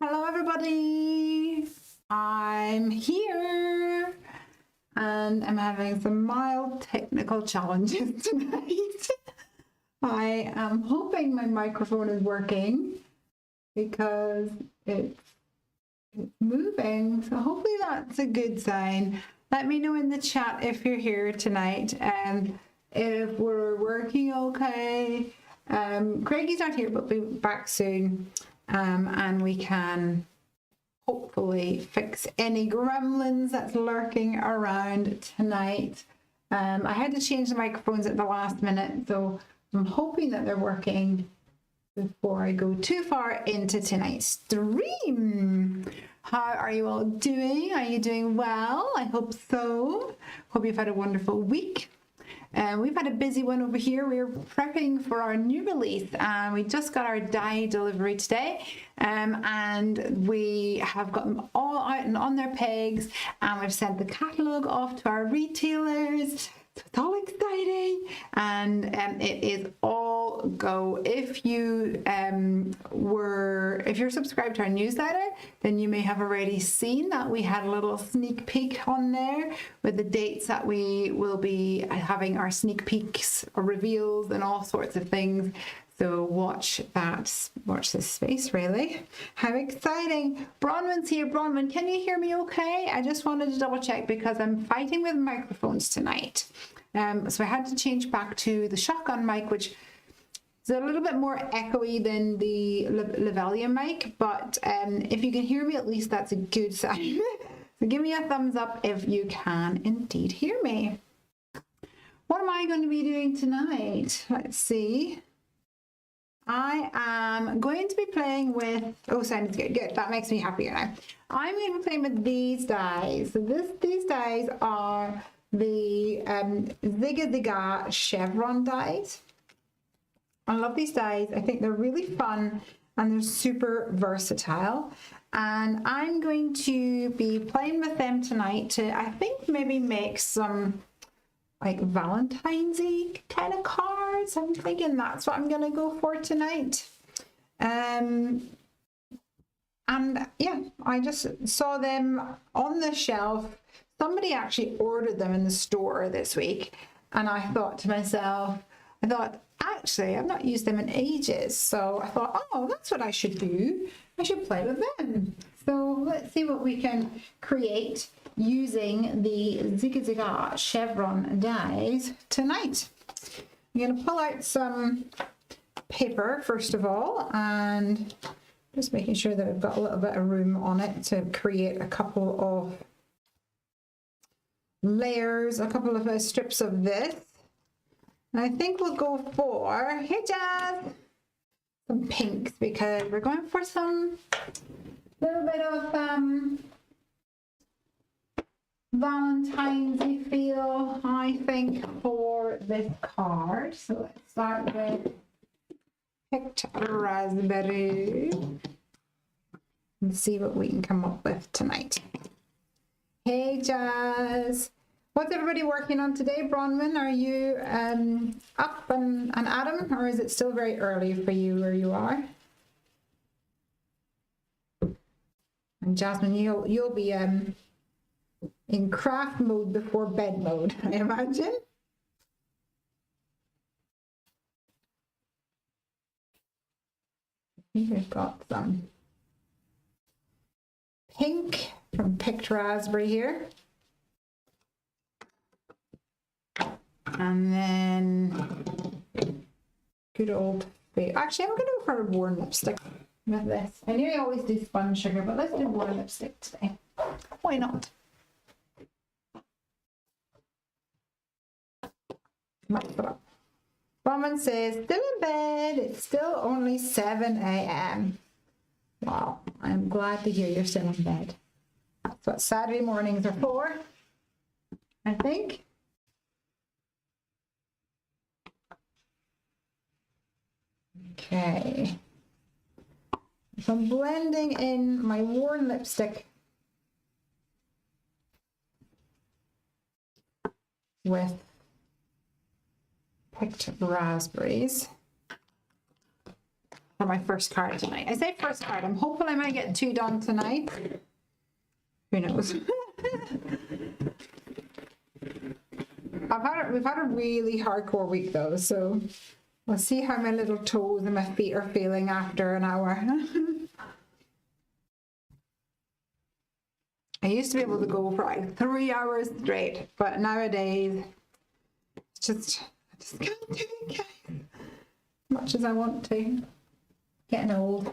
Hello everybody, I'm here and I'm having some mild technical challenges tonight. I am hoping my microphone is working because it's moving, so hopefully that's a good sign. Let me know in the chat if you're here tonight and if we're working okay. Craigie's not here but will be back soon. And we can hopefully fix any gremlins that's lurking around tonight. I had to change the microphones at the last minute, so I'm hoping that they're working before I go too far into tonight's stream. How are you all doing? Are you doing well? I hope so. Hope you've had a wonderful week. We've had a busy one over here. We're prepping for our new release. We just got our die delivery today, and we have got them all out and on their pegs, and we've sent the catalogue off to our retailers. So it's all exciting, and it is all go. If you're subscribed to our newsletter, then you may have already seen that we had a little sneak peek on there with the dates that we will be having our sneak peeks or reveals and all sorts of things. So watch this space, really. How exciting. Bronwyn's here. Bronwyn, can you hear me okay? I just wanted to double check because I'm fighting with microphones tonight. So I had to change back to the shotgun mic, which is a little bit more echoey than the lavalier mic, but if you can hear me, at least that's a good sign. So give me a thumbs up if you can indeed hear me. What am I going to be doing tonight? Let's see. I am going to be playing with, oh, sounds good, good. That makes me happier now. I'm going to be playing with these dies. So these dies are the Zigga chevron dies. I love these dies. I think they're really fun and they're super versatile. And I'm going to be playing with them tonight to, I think, maybe make some like Valentine's-y kind of cards. I'm thinking that's what I'm gonna go for tonight. And yeah, I just saw them on the shelf. Somebody actually ordered them in the store this week, and I thought to myself, actually I've not used them in ages, so I thought, oh, that's what I should do. I should play with them. So let's see what we can create using the Zigga chevron dies tonight. I'm going to pull out some paper first of all, and just making sure that we've got a little bit of room on it to create a couple of layers, a couple of strips of this. And I think we'll go for, hey Jazz, some pinks, because we're going for some little bit of Valentine's feel, I think, for this card. So let's start with picked raspberry and see what we can come up with tonight. Hey Jazz, what's everybody working on today? Bronwyn, are you up and at 'em, or is it still very early for you where you are? And Jasmine, you'll be in craft mode before bed mode, I imagine. We've got some pink from picked raspberry here. And then good old, actually I'm going to go for a warm lipstick with this. I know I always do spun sugar, but let's do warm lipstick today. Why not? Mix it up. Roman says, still in bed. It's still only 7 a.m. Wow, I'm glad to hear you're still in bed. That's what Saturday mornings are for, I think. Okay. So I'm blending in my warm lipstick with picked raspberries. for my first card tonight. I say first card. I'm hoping I might get 2 done tonight. Who knows? We've had a really hardcore week though, so we'll see how my little toes and my feet are feeling after an hour. I used to be able to go for like 3 hours straight, but nowadays I just can't do it, guys. Much as I want to. Getting old. I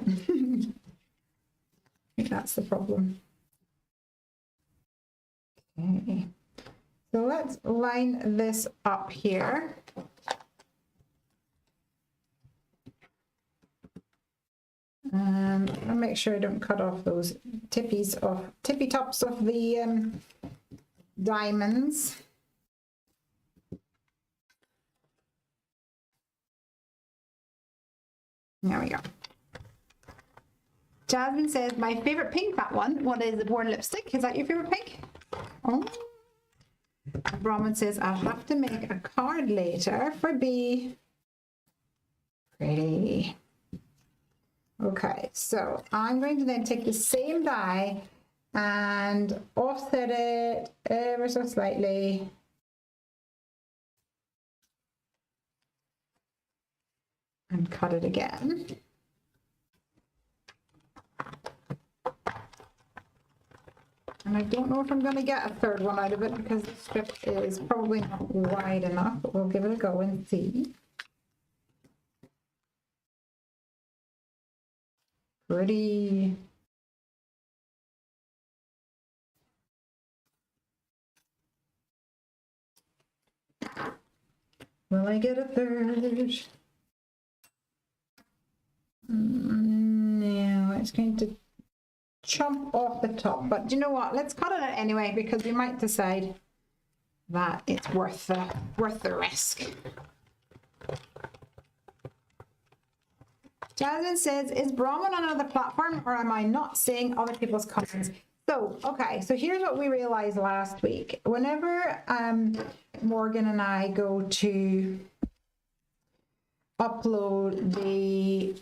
think that's the problem. Okay. So let's line this up here. I'll make sure I don't cut off those tippy tops of the diamonds. There we go. Jasmine says, my favorite pink, that one. What is the Born lipstick? Is that your favorite pink? Oh. Brahman says, I'll have to make a card later for B. Pretty. Okay, so I'm going to then take the same die and offset it ever so slightly. And cut it again. And I don't know if I'm going to get a third one out of it because the strip is probably not wide enough, but we'll give it a go and see. Pretty. Will I get a third? No, it's going to chomp off the top, but do you know what? Let's cut it out anyway because we might decide that it's worth the risk. Jasmine says, is Brahman on another platform or am I not seeing other people's comments? So, okay, so here's what we realized last week. Whenever Morgan and I go to upload the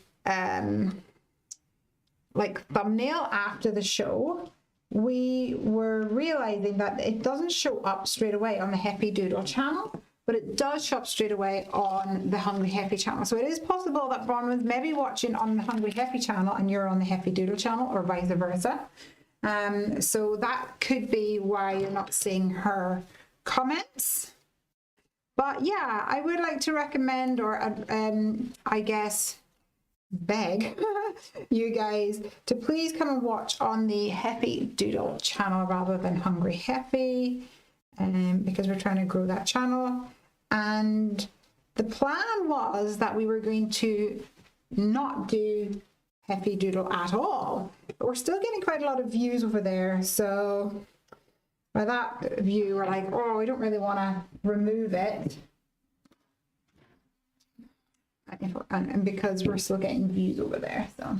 like thumbnail after the show, we were realizing that it doesn't show up straight away on the Happy Doodle channel, but it does show up straight away on the Hungry Happy channel. So it is possible that Bronwyn's maybe watching on the Hungry Happy channel and you're on the Happy Doodle channel, or vice versa. So that could be why you're not seeing her comments. But yeah, I would like to recommend, or I guess beg you guys to please come and watch on the Happy Doodle channel rather than Hungry Happy, because we're trying to grow that channel. And the plan was that we were going to not do Happy Doodle at all, but we're still getting quite a lot of views over there. So by that view, we're like, oh, we don't really want to remove it. And because we're still getting views over there, so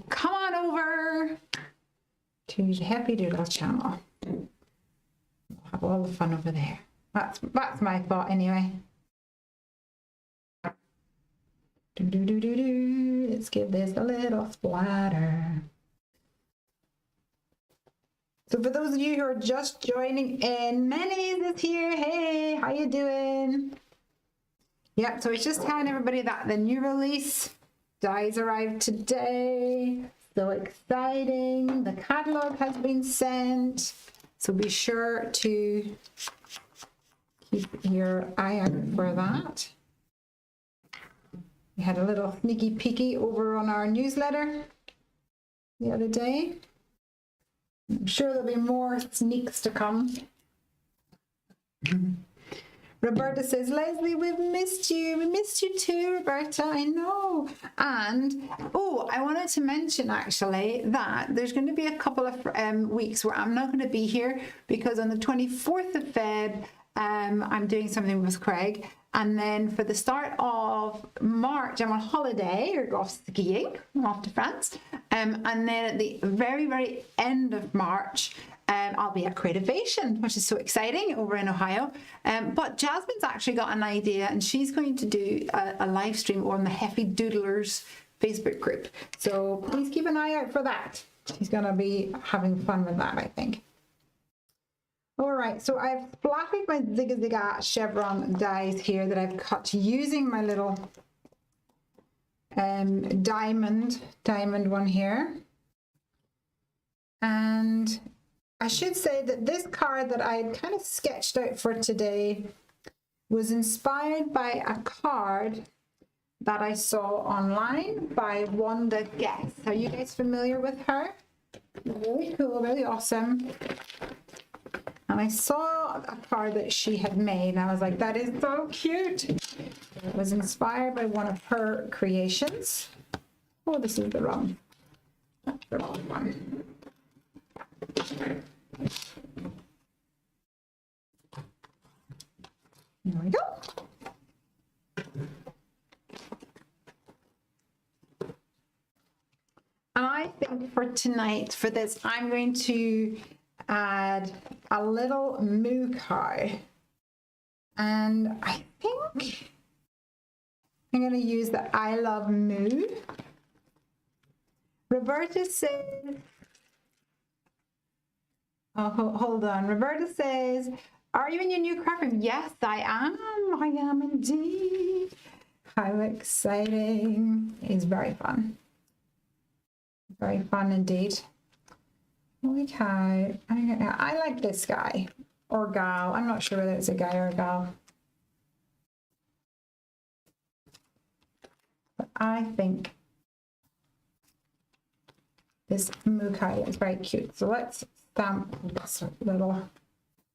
come on over to the Happy Doodle channel. We'll have all the fun over there. That's my thought anyway. Let's give this a little splatter. So for those of you who are just joining in, Mayonnaise is here. Hey, how you doing? Yep, so it's just telling everybody that the new release dies arrived today. So exciting. The catalog has been sent. So be sure to keep your eye out for that. We had a little sneaky peeky over on our newsletter the other day. I'm sure there'll be more sneaks to come. Roberta says, Leslie, we've missed you. We missed you too, Roberta. I know. And, oh, I wanted to mention actually that there's going to be a couple of weeks where I'm not going to be here because on the 24th of Feb, I'm doing something with Craig. And then for the start of March, I'm on holiday or off skiing. I'm off to France. And then at the very, very end of March, I'll be at Creativation, which is so exciting, over in Ohio. But Jasmine's actually got an idea, and she's going to do a live stream on the Heavy Doodlers Facebook group. So please keep an eye out for that. She's going to be having fun with that, I think. All right, so I've splattered my Zigga Zigga chevron dies here that I've cut using my little diamond one here. And I should say that this card that I had kind of sketched out for today was inspired by a card that I saw online by Wanda Guess. Are you guys familiar with her? Really cool, really awesome. And I saw a card that she had made, and I was like, that is so cute. It was inspired by one of her creations. Oh, this is the wrong one. There we go. And I think for tonight, for this, I'm going to add a little moo cow. And I think I'm going to use the I Love Moo. Roberta says, oh, hold on. Roberta says, are you in your new craft room? Yes, I am. I am indeed. How exciting. It's very fun. Very fun indeed. Holy cow. I like this guy or gal. I'm not sure whether it's a guy or a gal. But I think this moo cow is very cute. So let's stamp this little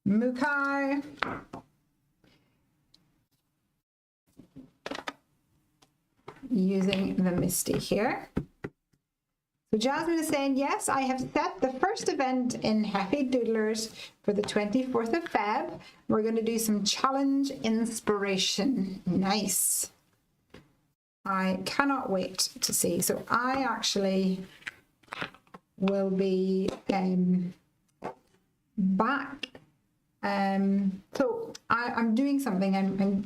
moo cow. Using the Misty here. So Jasmine is saying, yes, I have set the first event in Happy Doodlers for the 24th of Feb. We're going to do some challenge inspiration. Nice. I cannot wait to see. So I actually will be back. So I'm doing something. I'm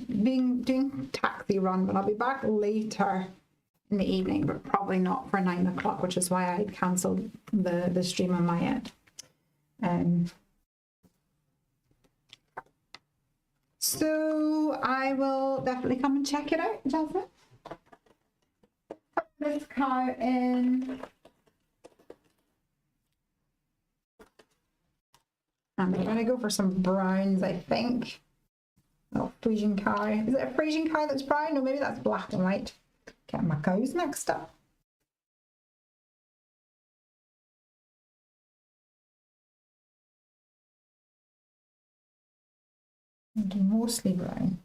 doing taxi run, but I'll be back later in the evening, but probably not for 9 o'clock, which is why I cancelled the stream on my end. So I will definitely come and check it out, Jasmine. This cow in. And we're going to go for some browns, I think. Oh, Frisian cow. Is it a Frisian cow that's brown? No, maybe that's black and white. Get my cows mixed up. And mostly brown.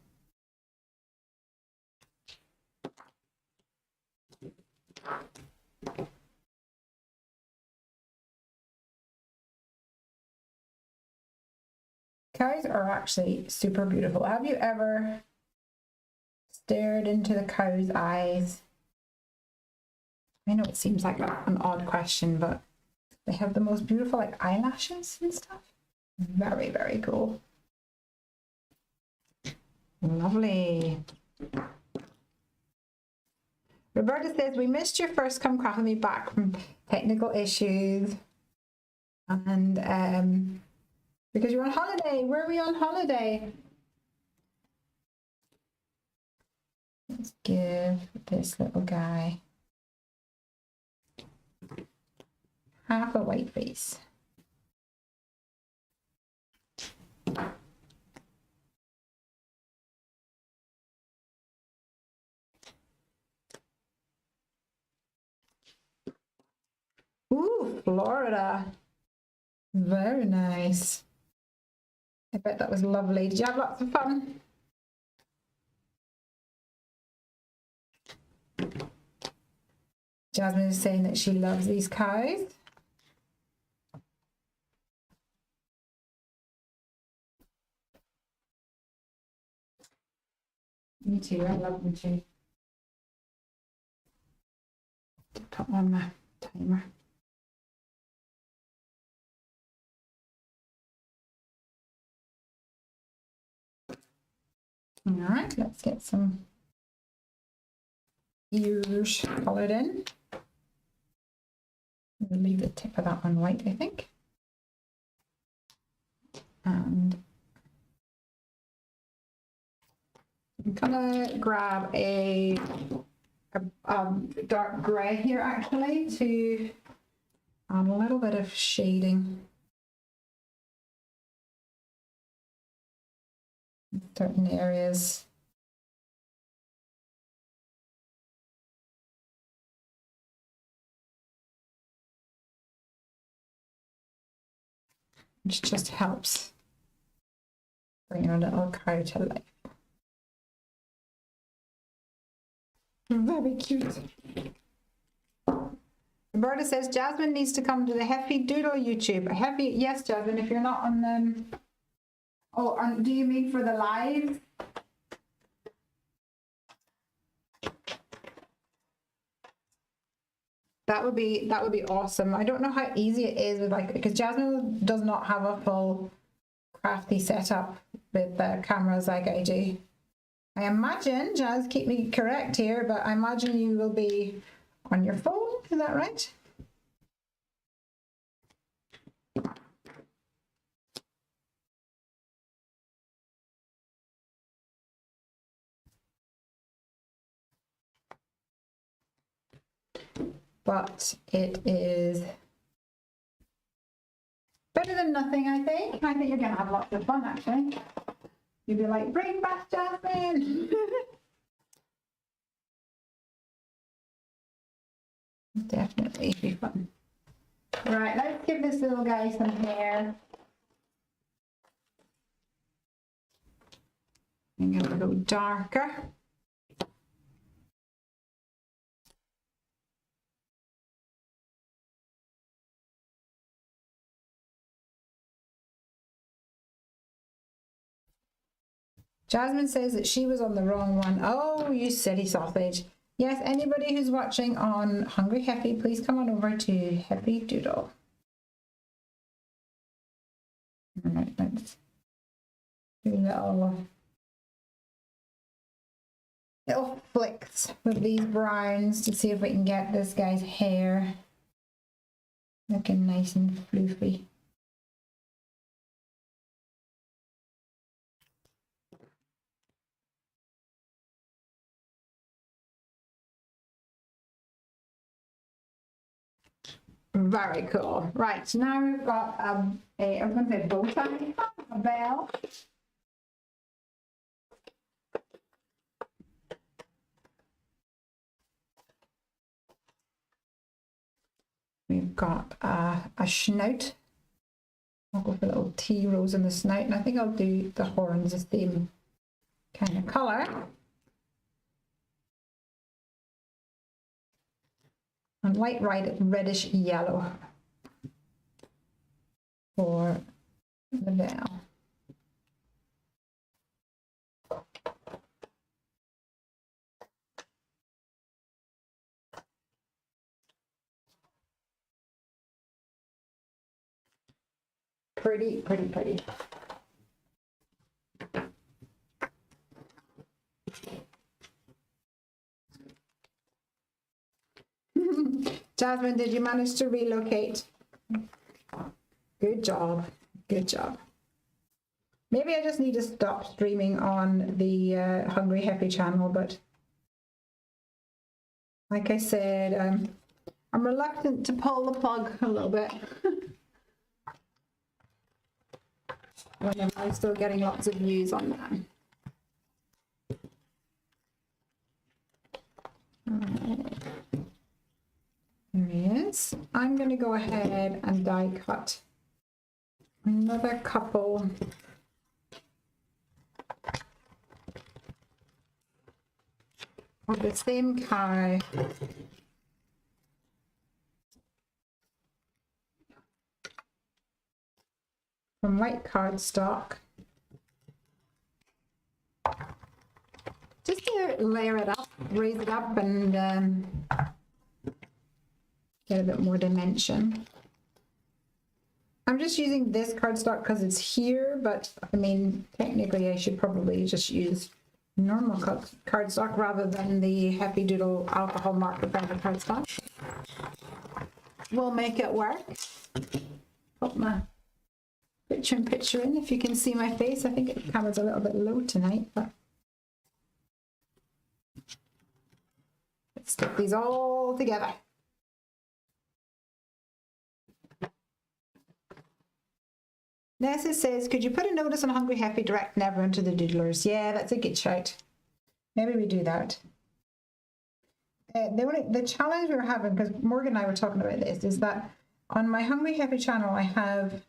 Cows are actually super beautiful. Have you ever stared into the cow's eyes? I know it seems like an odd question, but they have the most beautiful like eyelashes and stuff. Very, very cool. Lovely. Roberta says, we missed your first Come Craft With Me back from technical issues. And because you're on holiday. Where are we on holiday? Let's give this little guy half a white face. Ooh, Florida. Very nice. I bet that was lovely. Did you have lots of fun? Jasmine is saying that she loves these cows. Me too, I love them too. Put on my timer. All right, let's get some ears colored in. We'll leave the tip of that one white, I think. And I'm gonna grab a dark grey here actually to add a little bit of shading in certain areas. Which just helps bring our little cow to life. Very cute. Roberta says Jasmine needs to come to the Happy Doodle YouTube. Yes, Jasmine, if you're not on them. Oh, do you mean for the live? That would be awesome. I don't know how easy it is with because Jasmine does not have a full crafty setup with the cameras like I do. I imagine, Jazz, keep me correct here, but I imagine you will be on your phone. Is that right? But it is better than nothing, I think. I think you're going to have lots of fun, actually. You'll be like, bring back Jasmine. Definitely be fun. Right, let's give this little guy some hair. I'm going to go darker. Jasmine says that she was on the wrong one. Oh, you silly sausage. Yes, anybody who's watching on Hungry Happy, please come on over to Happy Doodle. All right, let's do little flicks with these browns to see if we can get this guy's hair looking nice and floofy. Very cool. Right, so now we've got I'm going to say bow tie, a bell. We've got a snout. I'll go for little T rows in the snout, and I think I'll do the horns the same kind of colour. And light reddish yellow for the veil. Pretty, pretty, pretty. Jasmine, did you manage to relocate? Good job. Good job. Maybe I just need to stop streaming on the Hungry Happy channel, but like I said, I'm reluctant to pull the plug a little bit. When I'm still getting lots of views on that. Alright. There he is. I'm going to go ahead and die cut another couple of the same cow. From white cardstock. Just to layer it up, raise it up, and get a bit more dimension. I'm just using this cardstock because it's here, but I mean, technically I should probably just use normal cardstock rather than the Happy Doodle alcohol marker branded cardstock. We'll make it work. Put my picture in if you can see my face. I think the camera's a little bit low tonight, but let's stick these all together. Nessa says, could you put a notice on Hungry Happy direct never into the doodlers? Yeah, that's a good shout. Maybe we do that. The challenge we were having, because Morgan and I were talking about this, is that on my Hungry Happy channel, I have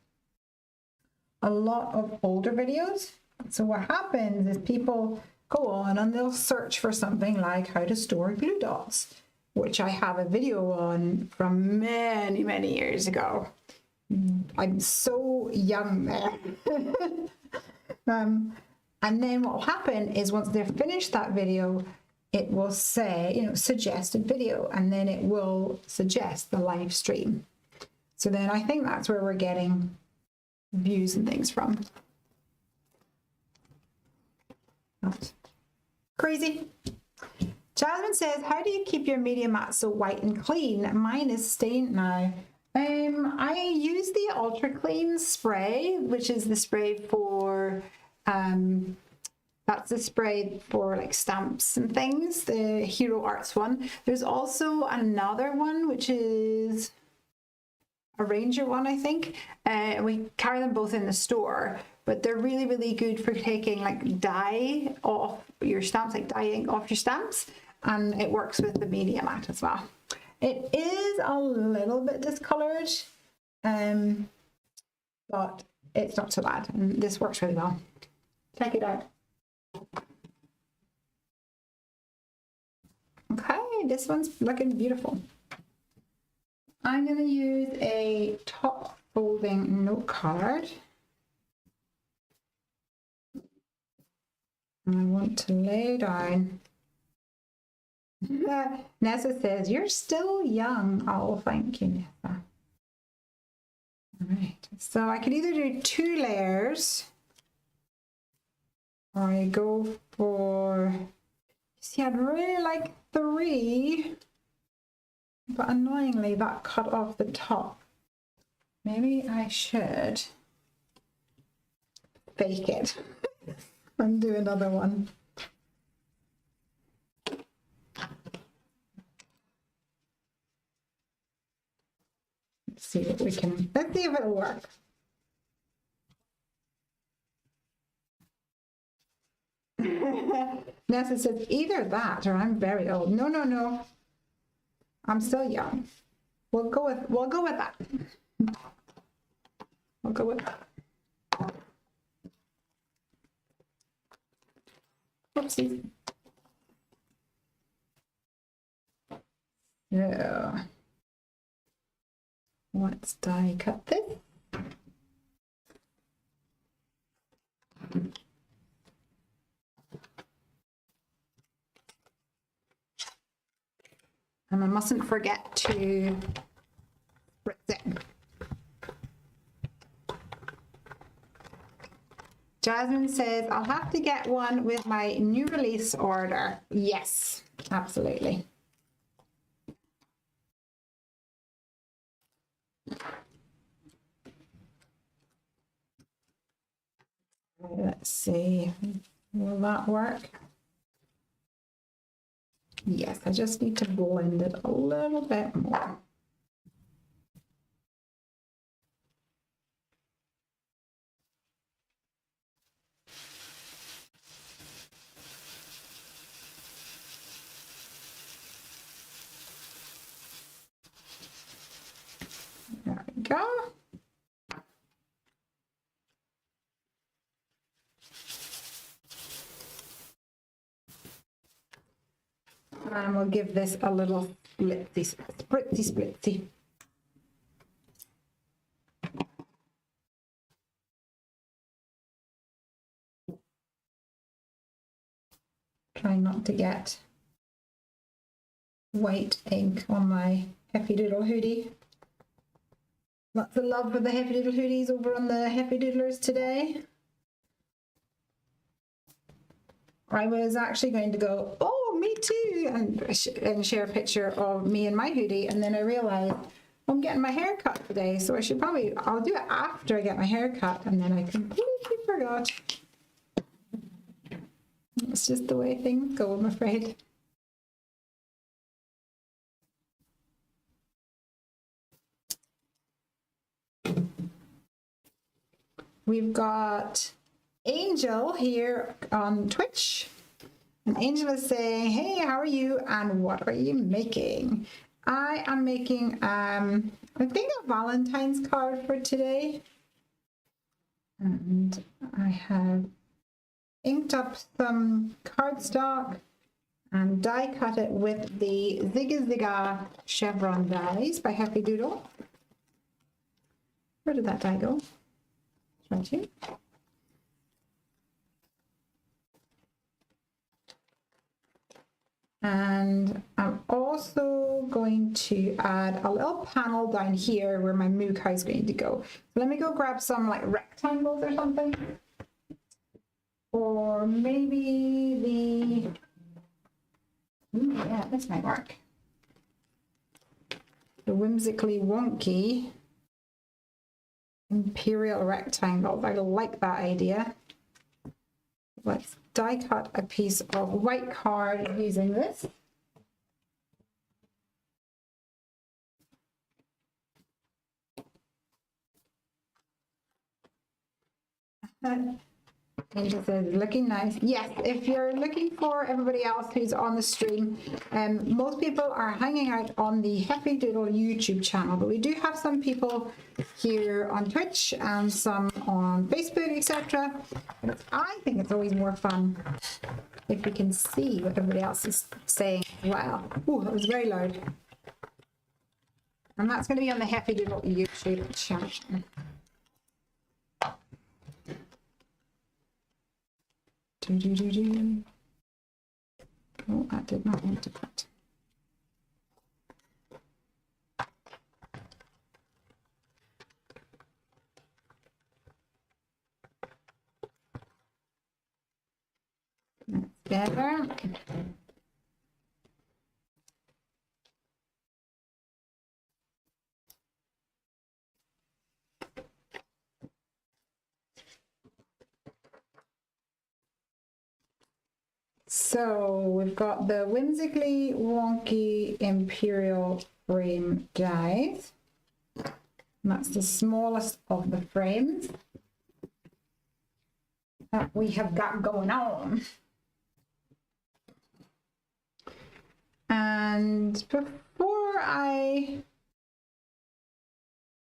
a lot of older videos. So what happens is people go on and they'll search for something like how to store glue dots, which I have a video on from many, many years ago. I'm so young there. And then what will happen is once they've finished that video, it will say, you know, suggested video, and then it will suggest the live stream. So then I think that's where we're getting views and things from. That's crazy. Jasmine says, how do you keep your media mat so white and clean? Mine is stained now. I use the Ultra Clean spray, which is the spray for, that's the spray for like stamps and things, the Hero Arts one. There's also another one, which is a Ranger one, I think. We carry them both in the store, but they're really, really good for taking like dye off your stamps, like dyeing off your stamps, and it works with the media mat as well. It is a little bit discolored, but it's not so bad, and this works really well. Check it out. Okay, this one's looking beautiful. I'm going to use a top folding note card. And I want to lay down. Nessa says, you're still young. Oh, thank you, Nessa. All right, so I could either do 2 layers, or I go for, see, I'd really like 3, but annoyingly that cut off the top. Maybe I should fake it and do another one. Let's see what we can, let's see if it'll work. Nessa says, either that or I'm very old. No, no, no. I'm still young. We'll go with that. We'll go with that. Oopsie. Yeah. Let's die cut this. And I mustn't forget to spritz it. Jasmine says, I'll have to get one with my new release order. Yes, absolutely. Let's see, will that work? Yes, I just need to blend it a little bit more. There we go. And we'll give this a little spritzy. Try not to get white ink on my Happy Doodle hoodie. Lots of love for the Happy Doodle hoodies over on the Happy Doodlers today. I was actually going to go, oh, me too, and share a picture of me in my hoodie, and then I realized I'm getting my hair cut today, so I'll do it after I get my hair cut, and then I completely forgot. It's just the way things go, I'm afraid. We've got Angel here on Twitch. And Angel is saying, hey, how are you? And what are you making? I am making, I think, a Valentine's card for today. And I have inked up some cardstock and die cut it with the Zigga Zigga chevron dies by Happy Doodle. Where did that die go? Right here. And I'm also going to add a little panel down here where my moo cow is going to go. So let me go grab some like rectangles or something. Or maybe yeah, this might work. The whimsically wonky imperial rectangle. I like that idea. Let's die cut a piece of white card using this. Angel says, looking nice. Yes, if you're looking for everybody else who's on the stream, most people are hanging out on the Happy Doodle YouTube channel, but we do have some people here on Twitch and some on Facebook, etc. I think it's always more fun if we can see what everybody else is saying as well. Oh, that was very loud. And that's going to be on the Happy Doodle YouTube channel. Oh, I did not want to cut. That's better. So we've got the whimsically wonky imperial frame dies. And that's the smallest of the frames that we have got going on. And before I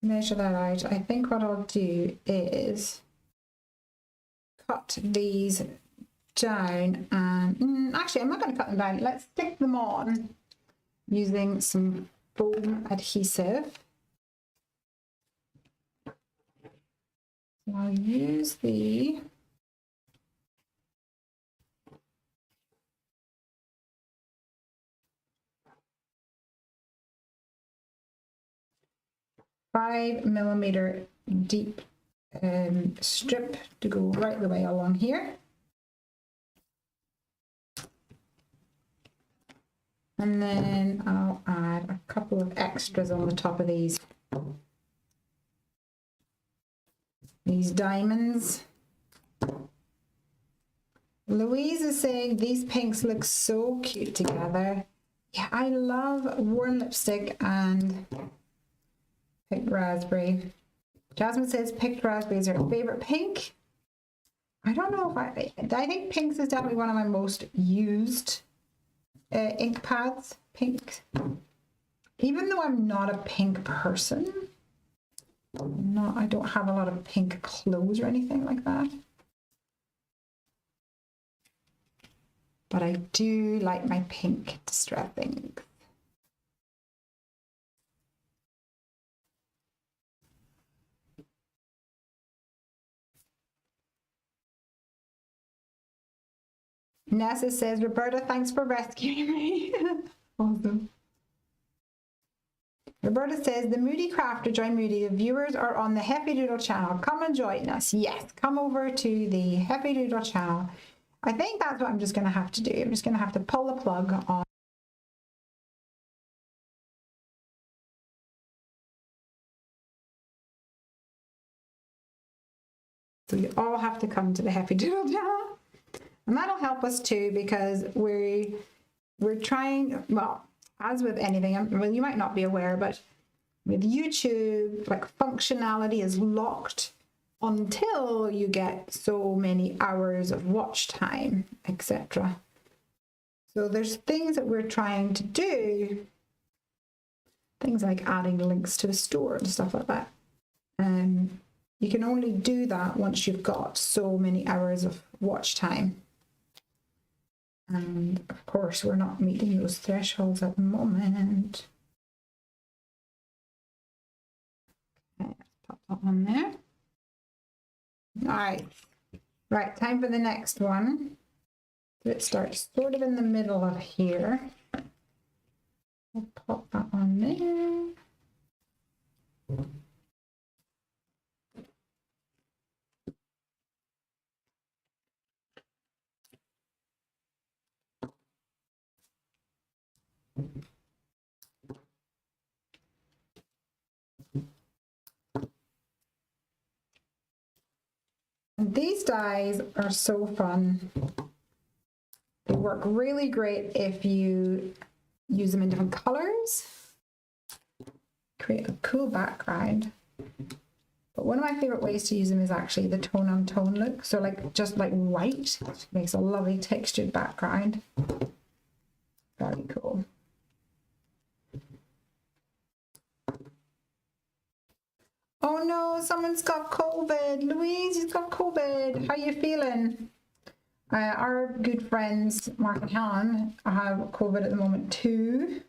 measure that out, I think what I'll do is cut these down, and actually I'm not going to cut them down. Let's stick them on using some foam adhesive. So I'll use the $5mm deep strip to go right the way along here. And then I'll add a couple of extras on the top of these diamonds. Louise is saying these pinks look so cute together. Yeah, I love worn lipstick and picked raspberry. Jasmine says picked raspberries are her favorite pink. I don't know if I think pinks is definitely one of my most used ink pads. Pink, even though I'm not a pink person, I don't have a lot of pink clothes or anything like that, but I do like my pink distress ink. Nessa says, Roberta, thanks for rescuing me. Awesome. Roberta says, the Moody Crafter, join Moody. The viewers are on the Happy Doodle channel. Come and join us. Yes, come over to the Happy Doodle channel I think that's what I'm just going to have to do. I'm just going to have to pull the plug on. So you all have to come to the Happy Doodle channel. And that'll help us too, because we're trying, well, as with anything, well, you might not be aware, but with YouTube, like functionality is locked until you get so many hours of watch time, etc. So there's things that we're trying to do, things like adding links to a store and stuff like that. You can only do that once you've got so many hours of watch time. And of course, we're not meeting those thresholds at the moment. Okay, let's pop that on there. All right. Right, time for the next one. So it starts sort of in the middle of here. We'll pop that on there. And these dies are so fun. They work really great if you use them in different colors. Create a cool background. But one of my favorite ways to use them is actually the tone on tone look. So like just like white, it makes a lovely textured background. Very cool. Oh no, someone's got COVID. Louise, you've got COVID. How are you feeling? Our good friends, Mark and Helen, have COVID at the moment too.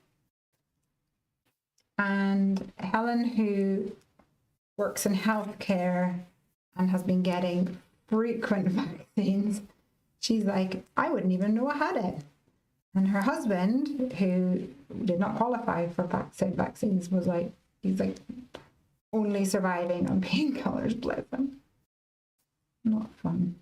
And Helen, who works in healthcare and has been getting frequent vaccines, she's like, I wouldn't even know I had it. And her husband, who did not qualify for vaccines, was like, he's like, only surviving on painkillers, bless him. Not fun.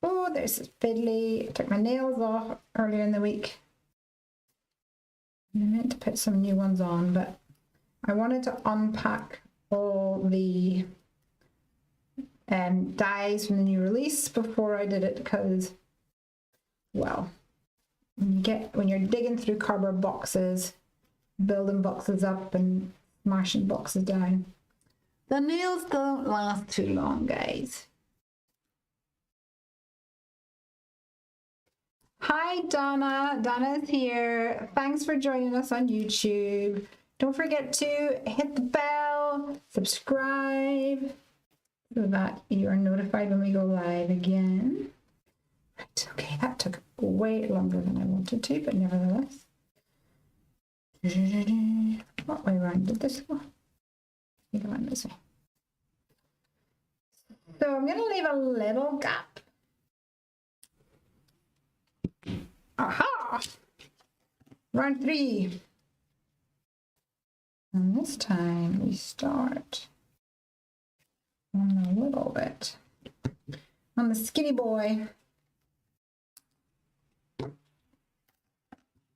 Oh, there's this fiddly. I took my nails off earlier in the week. I meant to put some new ones on, but I wanted to unpack all the dies from the new release before I did it, because, well, when you're digging through cardboard boxes, building boxes up and smashing boxes down, the nails don't last too long, guys. Hi, Donna. Donna's here. Thanks for joining us on YouTube. Don't forget to hit the bell, subscribe, so that you are notified when we go live again. Right, okay, that took way longer than I wanted to, but nevertheless. What way around did this go? I think I went this way. So I'm going to leave a little gap. Aha! Round 3. And this time we start on a little bit on the skinny boy.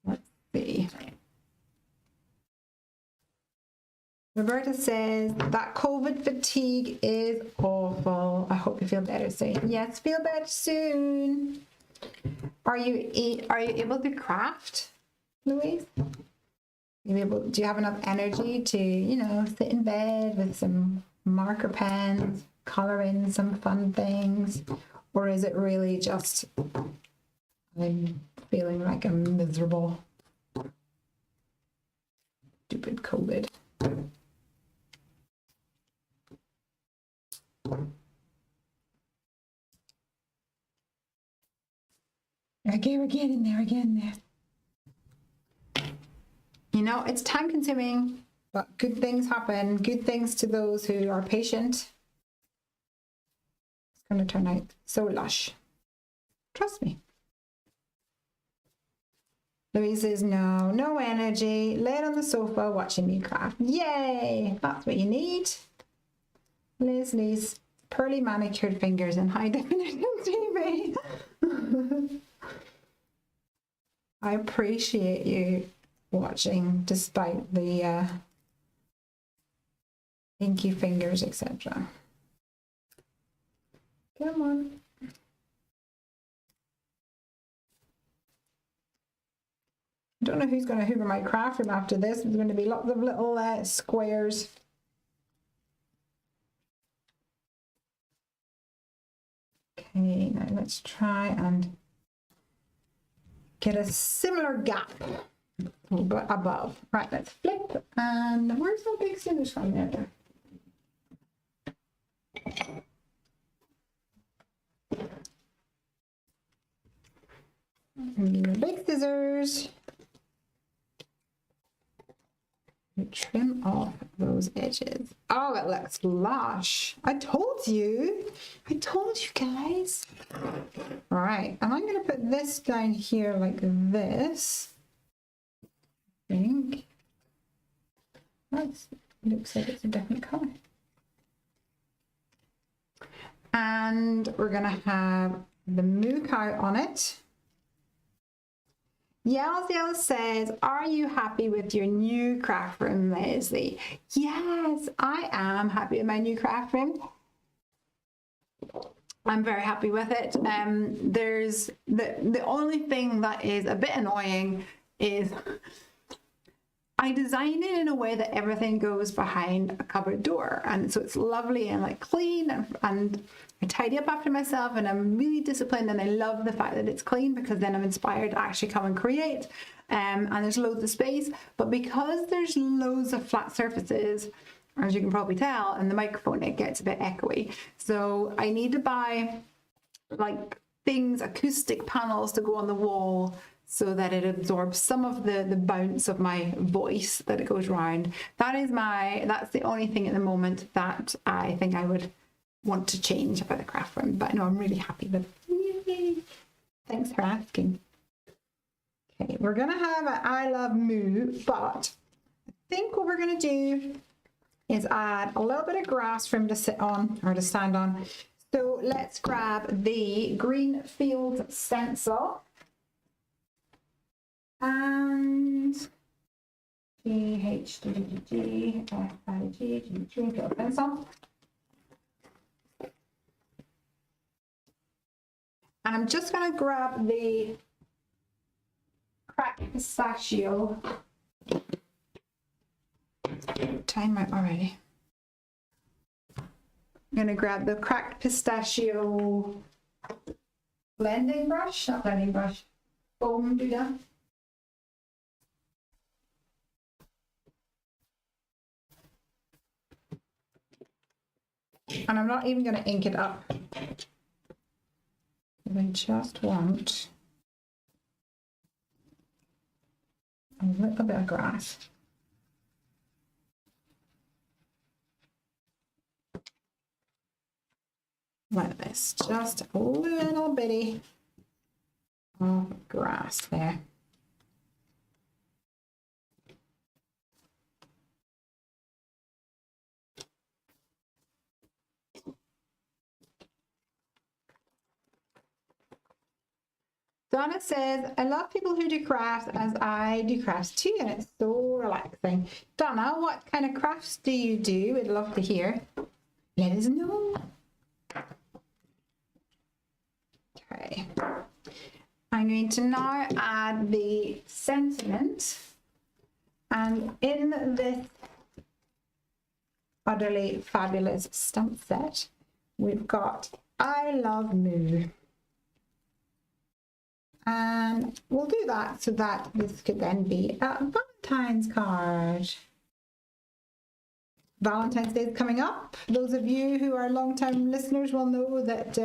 Let's see. Roberta says that COVID fatigue is awful. I hope you feel better soon. Yes, feel better soon. Are you able to craft, Louise? Do you have enough energy to, you know, sit in bed with some marker pens, color in some fun things? Or is it really just, I'm feeling like I'm miserable? Stupid COVID. Okay, we're getting there, You know, it's time consuming, but good things happen. Good things to those who are patient. It's going to turn out so lush. Trust me. Louise says, no, no energy. Lay on the sofa watching me craft. Yay! That's what you need. Lesley's pearly manicured fingers in high definition TV. I appreciate you watching despite the inky fingers, etc. Come on. I don't know who's going to hoover my craft room after this. There's going to be lots of little squares. Okay, now let's try and get a similar gap but above. Right, let's flip. And where's my big scissors from there? Big scissors. Trim off those edges. Oh, it looks lush. I told you. I told you guys. All right, and I'm going to put this down here like this. I think. That looks like it's a different color. And we're going to have the moo cow on it. Yell says, are you happy with your new craft room, Lesley? Yes, I am happy with my new craft room. I'm very happy with it. There's the only thing that is a bit annoying is I designed it in a way that everything goes behind a cupboard door, and so it's lovely and like clean, and I tidy up after myself, and I'm really disciplined, and I love the fact that it's clean because then I'm inspired to actually come and create. And there's loads of space, but because there's loads of flat surfaces, as you can probably tell, and the microphone, it gets a bit echoey. So I need to buy like things, acoustic panels to go on the wall, so that it absorbs some of the bounce of my voice that it goes round. That's the only thing at the moment that I think I would want to change about the craft room. But no, I'm really happy with it. Yay. Thanks for asking. Okay, we're gonna have an I love moo, but I think what we're gonna do is add a little bit of grass for him to sit on or to stand on. So let's grab the green field stencil. And GHGG FIG pencil. And I'm just going to grab the cracked pistachio. Time out already. I'm going to grab the cracked pistachio blending brush, not blending brush, foam doodle. And I'm not even going to ink it up. I just want a little bit of grass. Like this, just a little bitty of grass there. Donna says, I love people who do crafts as I do crafts too, and it's so relaxing. Donna, what kind of crafts do you do? We'd love to hear. Let us know. Okay. I'm going to now add the sentiment, and in this utterly fabulous stamp set, we've got I love moo. And we'll do that so that this could then be a Valentine's card. Valentine's Day is coming up. Those of you who are long-time listeners will know that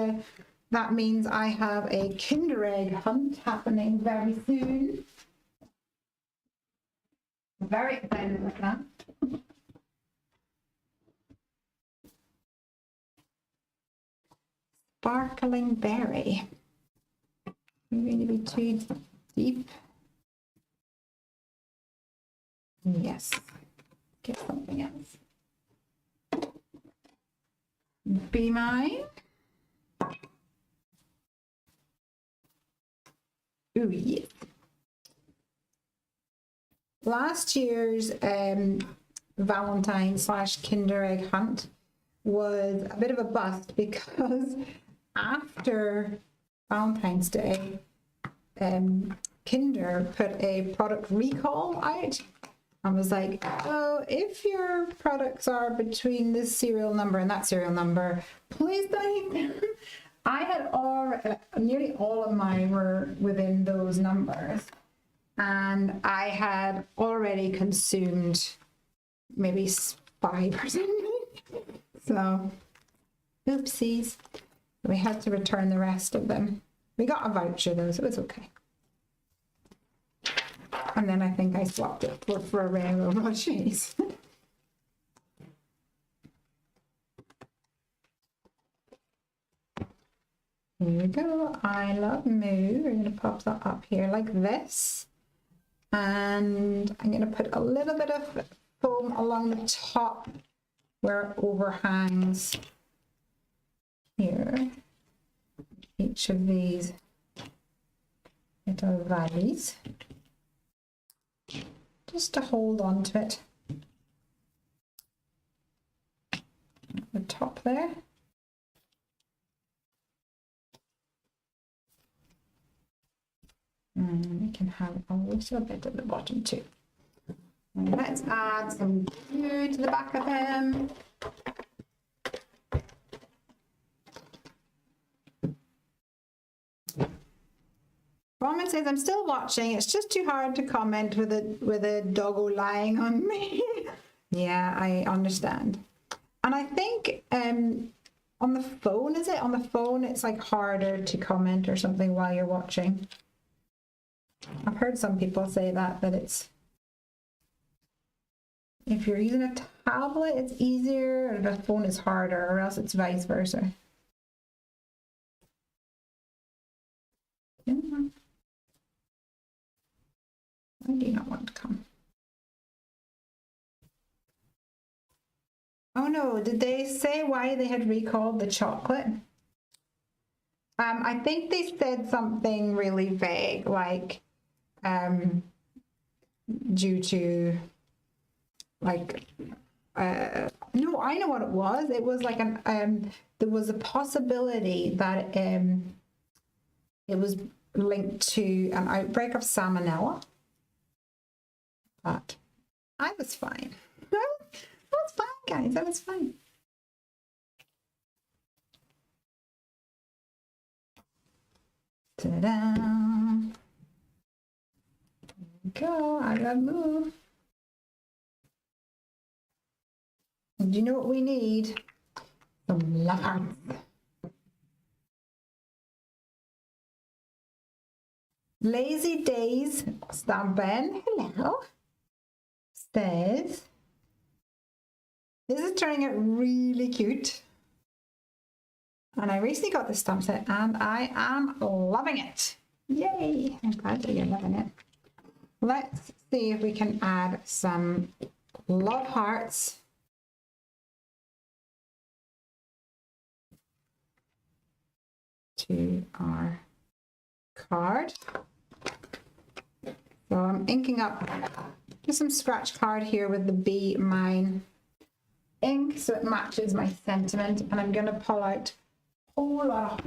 that means I have a Kinder Egg hunt happening very soon. I'm very excited about that. Sparkling berry. I'm going to be too deep. Yes. Get something else. Be mine. Ooh, yes. Last year's Valentine / Kinder Egg hunt was a bit of a bust because after Valentine's Day, Kinder put a product recall out and was like, oh, if your products are between this serial number and that serial number, please don't eat them. I had already, nearly all of mine were within those numbers, and I had already consumed maybe 5 or something. So, oopsies. We had to return the rest of them. We got a voucher though, so it was okay. And then I think I swapped it for a Ferrero Rochers. Here we go. I love Moo. We're going to pop that up here like this. And I'm going to put a little bit of foam along the top where it overhangs here. Each of these little valleys. Just to hold on to it. At the top there. And we can have a little bit at the bottom too. And let's add some glue to the back of him. Roman says, I'm still watching. It's just too hard to comment with a doggo lying on me. Yeah, I understand. And I think on the phone, is it? On the phone, it's like harder to comment or something while you're watching. I've heard some people say that it's, if you're using a tablet, it's easier, or the phone is harder, or else it's vice versa. Yeah. I do not want to come. Oh no, did they say why they had recalled the chocolate? I think they said something really vague, like due to like no, I know what it was. It was like an there was a possibility that it was linked to an outbreak of salmonella. But I was fine. That's fine, guys. That was fine. Ta-da! There we go. I gotta move. And do you know what we need? Some love hearts. Lazy Days Stabben, hello, says, this is turning out really cute. And I recently got this stamp set and I am loving it. Yay, I'm glad that you're loving it. Let's see if we can add some love hearts. To our card. So I'm inking up just some scratch card here with the Be Mine ink so it matches my sentiment, and I'm going to pull out a whole lot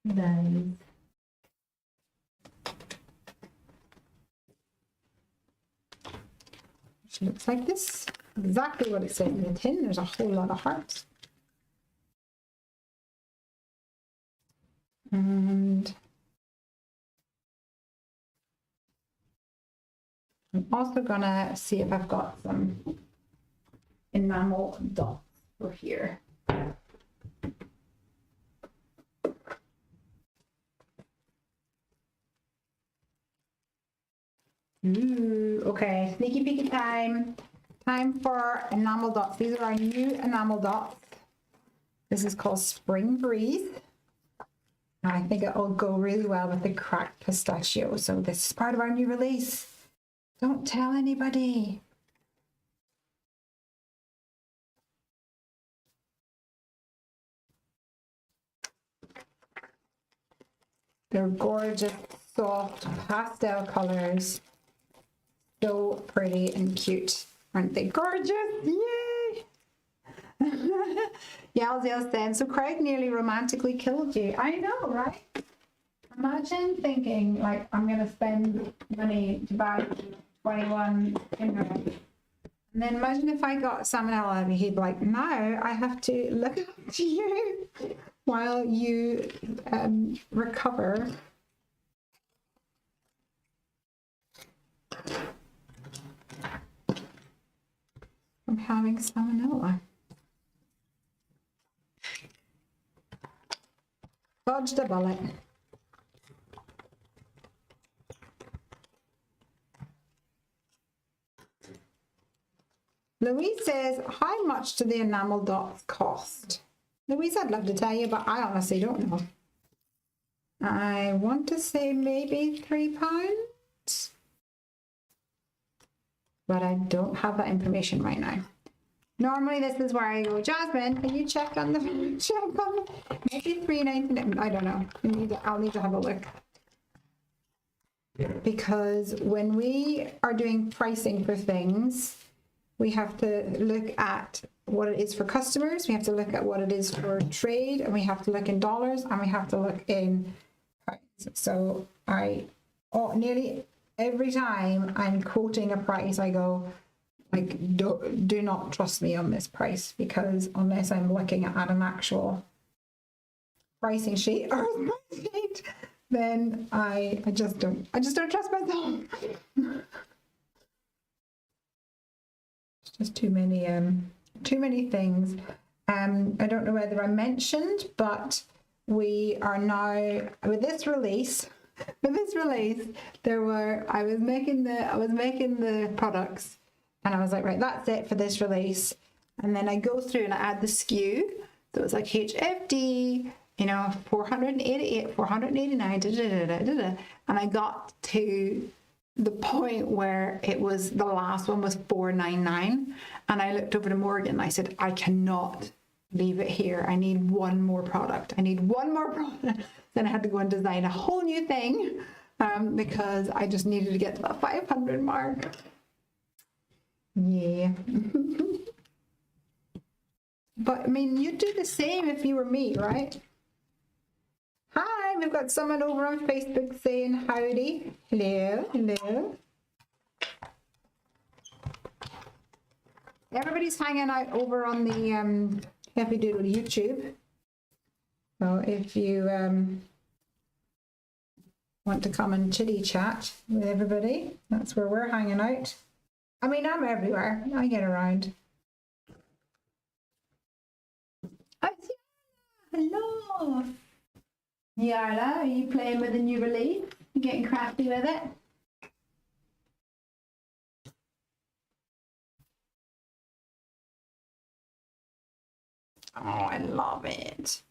of those. Which looks like this. Exactly what it says in the tin. There's a whole lot of hearts. And I'm also gonna see if I've got some enamel dots for here. Ooh, okay, sneaky peeky time. Time for enamel dots. These are our new enamel dots. This is called Spring Breeze. I think it'll go really well with the cracked pistachio. So this is part of our new release. Don't tell anybody. They're gorgeous, soft pastel colors. So pretty and cute. Aren't they gorgeous? Yay! Yalziel said, so Craig nearly romantically killed you. I know, right? Imagine thinking, like, I'm going to spend money to buy 21 Ingrid. And then imagine if I got salmonella and he'd be like, now I have to look after you while you recover. From having salmonella. Dodged a bullet. Louise says, how much do the enamel dots cost? Louise, I'd love to tell you, but I honestly don't know. I want to say maybe £3, but I don't have that information right now. Normally this is where I go, Jasmine, can you check on the maybe $3.99? I don't know. I'll need to have a look. Because when we are doing pricing for things, we have to look at what it is for customers, we have to look at what it is for trade, and we have to look in dollars, and we have to look in pounds. So nearly every time I'm quoting a price, I go, like, do not trust me on this price, because unless I'm looking at an actual pricing sheet or price sheet, then I just don't trust myself. It's just too many things. I don't know whether I mentioned, but we are now with this release. I was making the products, and I was like, right, that's it for this release. And then I go through and I add the SKU. So it's like HFD, 488, 489, and I got to the point where it was, the last one was 499, and I looked over to Morgan and I said, I cannot leave it here. I need one more product. Then I had to go and design a whole new thing because I just needed to get to that 500 mark. Yeah. But I mean, you'd do the same if you were me, right? Hi, we've got someone over on Facebook saying howdy. Hello. Everybody's hanging out over on the Happy Doodle YouTube. So if you want to come and chitty chat with everybody, that's where we're hanging out. I mean, I'm everywhere. I get around. Oh, hello. Yarla, are you playing with the new release? You getting crafty with it? Oh, I love it.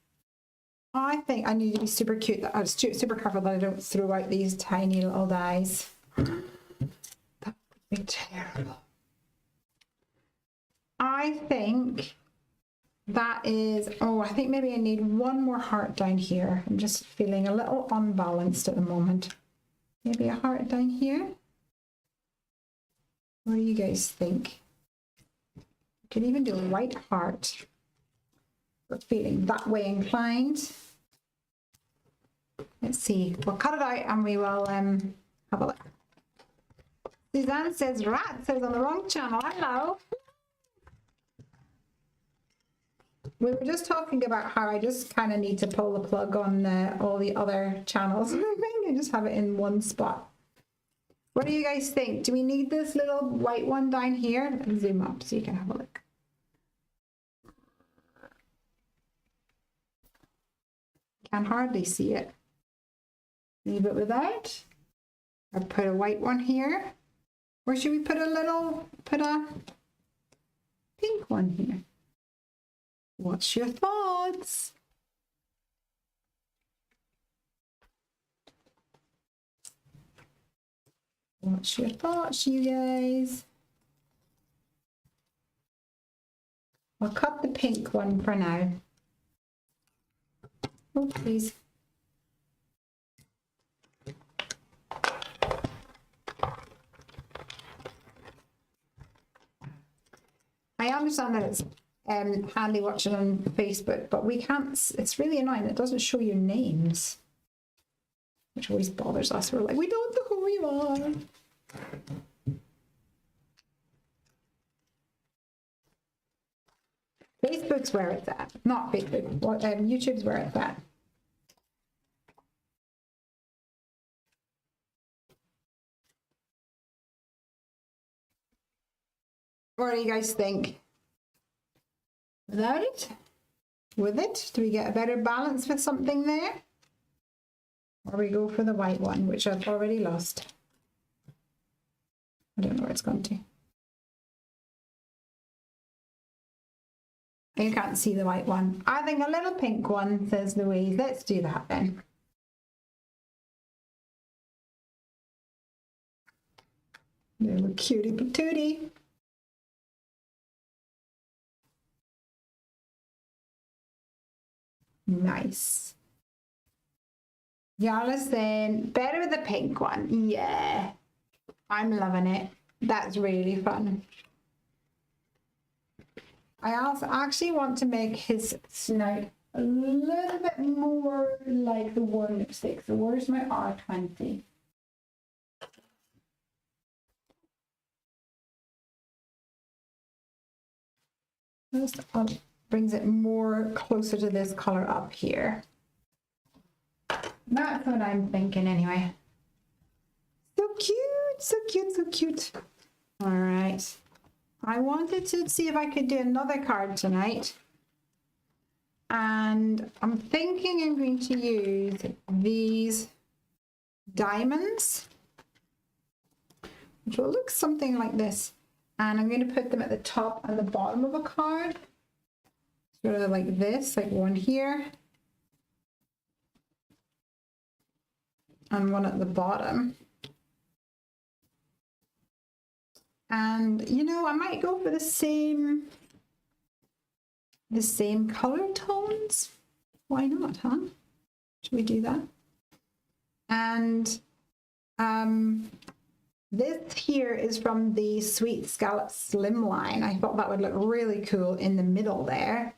I think I need to be super cute. I was super careful that I don't throw out these tiny little dies. That would be terrible. I think that is, I think maybe I need one more heart down here. I'm just feeling a little unbalanced at the moment. Maybe a heart down here. What do you guys think? Could even do a white heart. But feeling that way inclined. Let's see. We'll cut it out and we will have a look. Suzanne says, rat says on the wrong channel. Hello. We were just talking about how I just kind of need to pull the plug on all the other channels. I think I just have it in one spot. What do you guys think? Do we need this little white one down here? Let me zoom up so you can have a look. Can hardly see it. Leave it without. Or put a white one here. Or should we put a pink one here? What's your thoughts? What's your thoughts, you guys? I'll cut the pink one for now. Oh, please. I understand that it's handy watching on Facebook, but we can't, it's really annoying. It doesn't show your names, which always bothers us. We're like, we don't know who you are. Facebook's where it's at, not Facebook. What YouTube's where it's at. What do you guys think? Without it? With it? Do we get a better balance with something there? Or we go for the white one, which I've already lost. I don't know where it's gone to. You can't see the white one. I think a little pink one, says Louise. Let's do that then. Little cutie patootie. Nice. Y'all are saying better with the pink one. Yeah, I'm loving it. That's really fun. I also actually want to make his snout a little bit more like the warm lipstick. So where's my R20? Just brings it more closer to this color up here. That's what I'm thinking anyway. So cute, so cute, so cute. All right. I wanted to see if I could do another card tonight. And I'm thinking I'm going to use these diamonds, which will look something like this. And I'm going to put them at the top and the bottom of a card. Sort of like this, like one here. And one at the bottom. And you know, I might go for the same color tones. Why not, huh? Should we do that? And this here is from the Sweet Scallop Slimline. I thought that would look really cool in the middle there.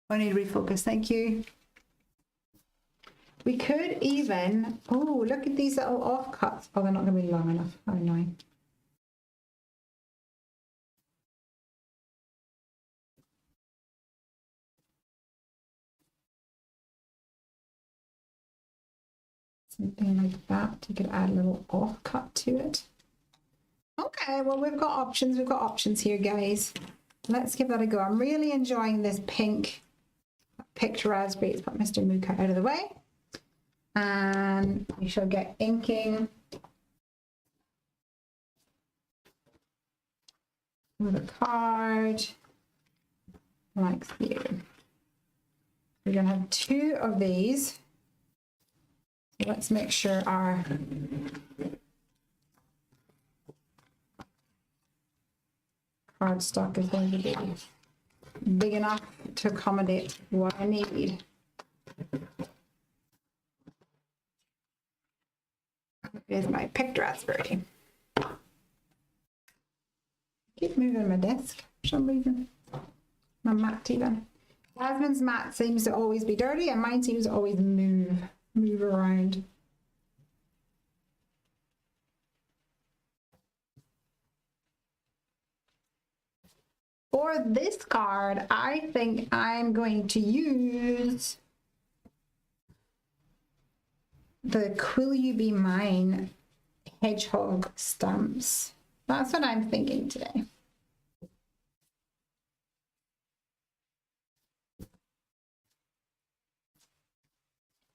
I need to refocus, thank you. We could even, oh, look at these little offcuts. Oh, they're not going to be long enough. How annoying. Something like that. You could add a little offcut to it. Okay, well, we've got options. We've got options here, guys. Let's give that a go. I'm really enjoying this pink picked raspberry. Let's put Mr. Mooka out of the way. And we shall get inking with a card like so. We're going to have 2 of these. So let's make sure our cardstock is going to be big enough to accommodate what I need. Here's my picked raspberry. Keep moving my desk for some reason. My mat even. Jasmine's mat seems to always be dirty and mine seems to always move around. For this card, I think I'm going to use the Will You Be Mine hedgehog stamps. That's what I'm thinking today.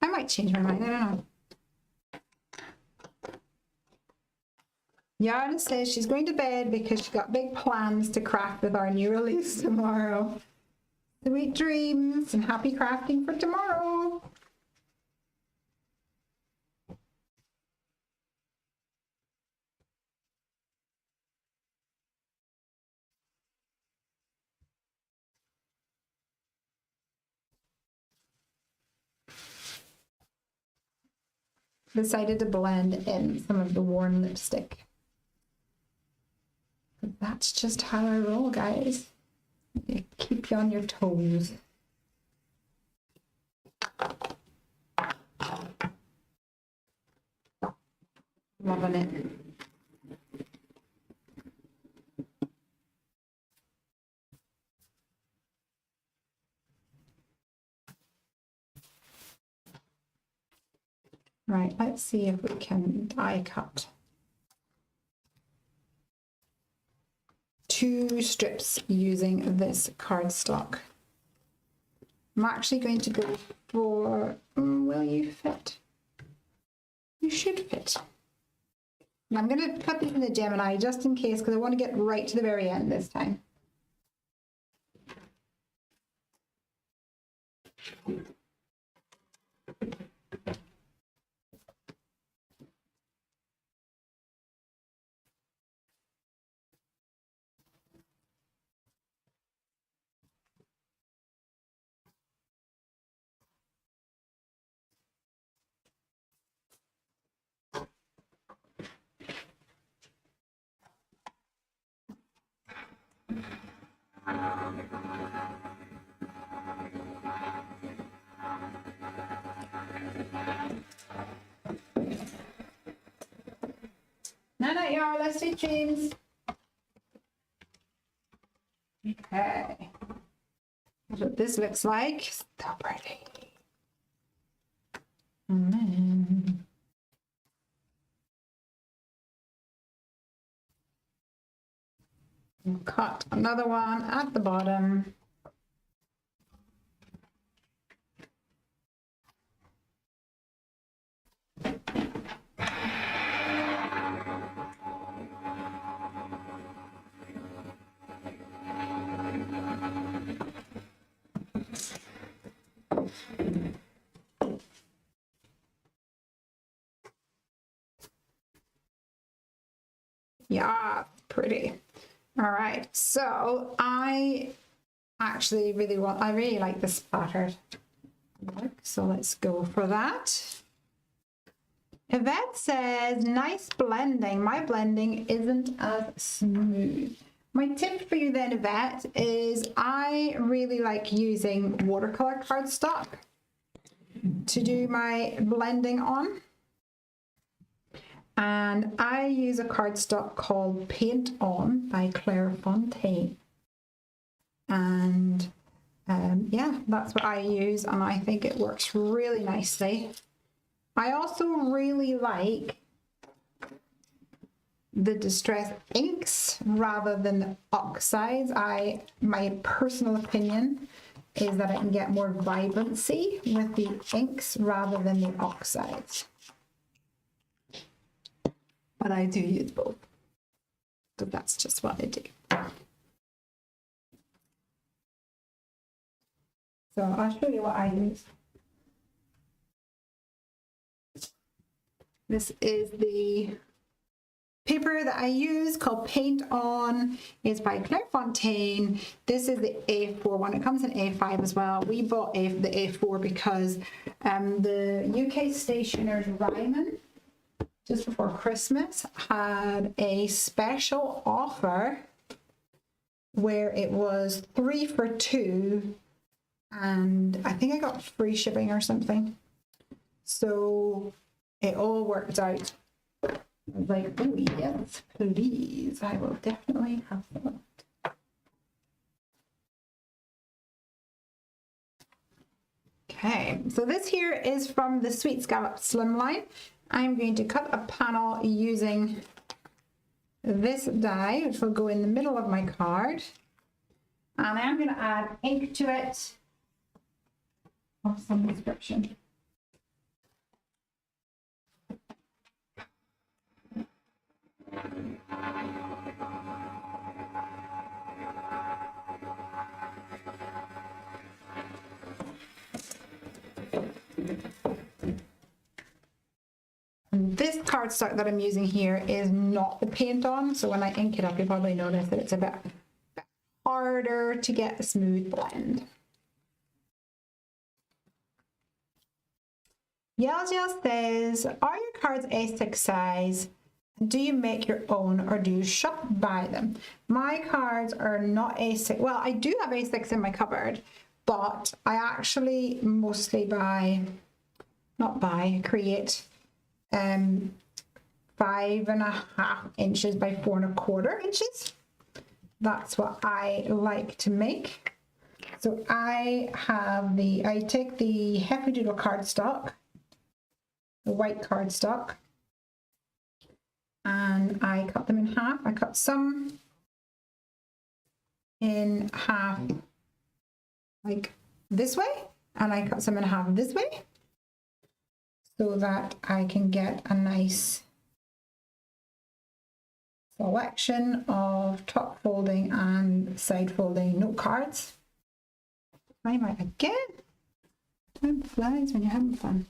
I might change my mind, I don't know. Yana says she's going to bed because she's got big plans to craft with our new release tomorrow. Sweet dreams and happy crafting for tomorrow. decided to blend in some of the worn lipstick. That's just how I roll, guys. You keep you on your toes. Loving it. Right, let's see if we can die cut 2 strips using this cardstock. I'm actually going to go for, will you fit? You should fit. And I'm going to put these in the Gemini just in case, because I want to get right to the very end this time. Night, y'all. Let's do dreams. Okay. That's what this looks like. So pretty. And then we'll cut another one at the bottom. Yeah, pretty. All right, so I really like this pattern. So let's go for that. Yvette says, nice blending. My blending isn't as smooth. My tip for you then, Yvette, is I really like using watercolor cardstock to do my blending on. And I use a cardstock called Paint On by Claire Fontaine. And yeah, that's what I use, and I think it works really nicely. I also really like the distress inks rather than the oxides. My personal opinion is that I can get more vibrancy with the inks rather than the oxides. But I do use both. So that's just what I do. So I'll show you what I use. This is the paper that I use called Paint On. It's by Claire Fontaine. This is the A4 one. It comes in A5 as well. We bought the A4 because the UK stationers Ryman, just before Christmas, had a special offer where it was 3 for 2, and I think I got free shipping or something. So it all worked out. I was like, oh yes, please, I will definitely have that. Okay, so this here is from the Sweet Scallop Slimline. I'm going to cut a panel using this die, which will go in the middle of my card. And I'm going to add ink to it of some description. This cardstock that I'm using here is not the Paint On, so when I ink it up, you'll probably notice that it's a bit harder to get a smooth blend. Yell says, are your cards A6 size? Do you make your own or do you shop by them? My cards are not A6. Well, I do have A6 in my cupboard, but I actually mostly create 5.5 inches by 4.25 inches. That's what I like to make. So I take the Happy Doodle cardstock, the white cardstock, and I cut them in half. I cut some in half like this way, and I cut some in half this way so that I can get a nice selection of top folding and side folding note cards. I might again. Time flies when you're having fun.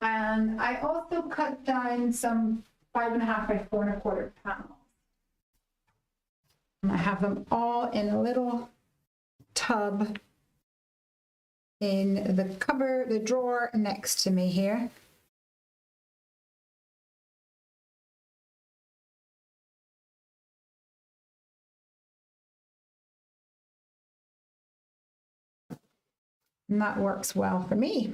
And I also cut down some 5.5 by 4.25 panels. And I have them all in a little tub in the cupboard, the drawer next to me here. And that works well for me.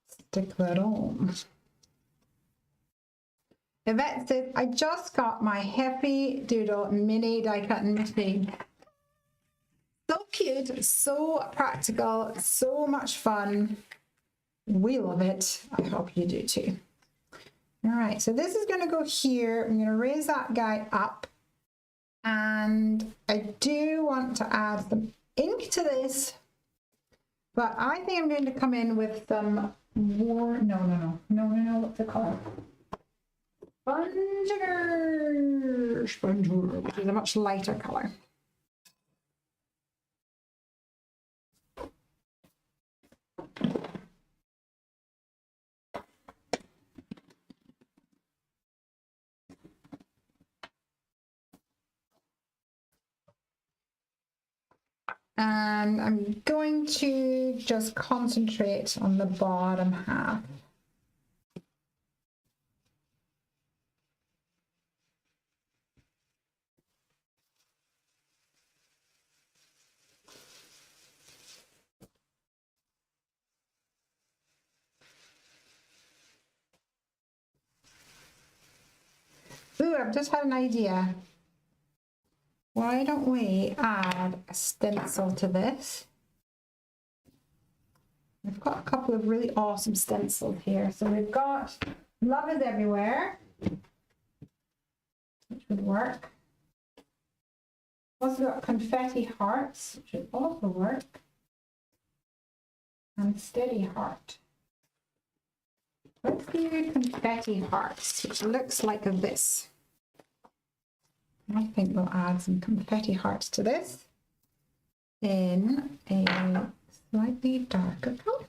Stick that on. Yvette says, I just got my Happy Doodle mini die cutting machine. So cute, so practical, so much fun. We love it. I hope you do too. All right, so this is going to go here. I'm going to raise that guy up. And I do want to add some ink to this. But I think I'm going to come in with some more, no, what's it called? Sponge, which is a much lighter color. And I'm going to just concentrate on the bottom half. Ooh, I've just had an idea. Why don't we add a stencil to this? We've got a couple of really awesome stencils here. So we've got Love is Everywhere, which would work. Also got Confetti Hearts, which would also work. And Steady Heart. Let's do Confetti Hearts, which looks like this. I think we'll add some confetti hearts to this in a slightly darker color.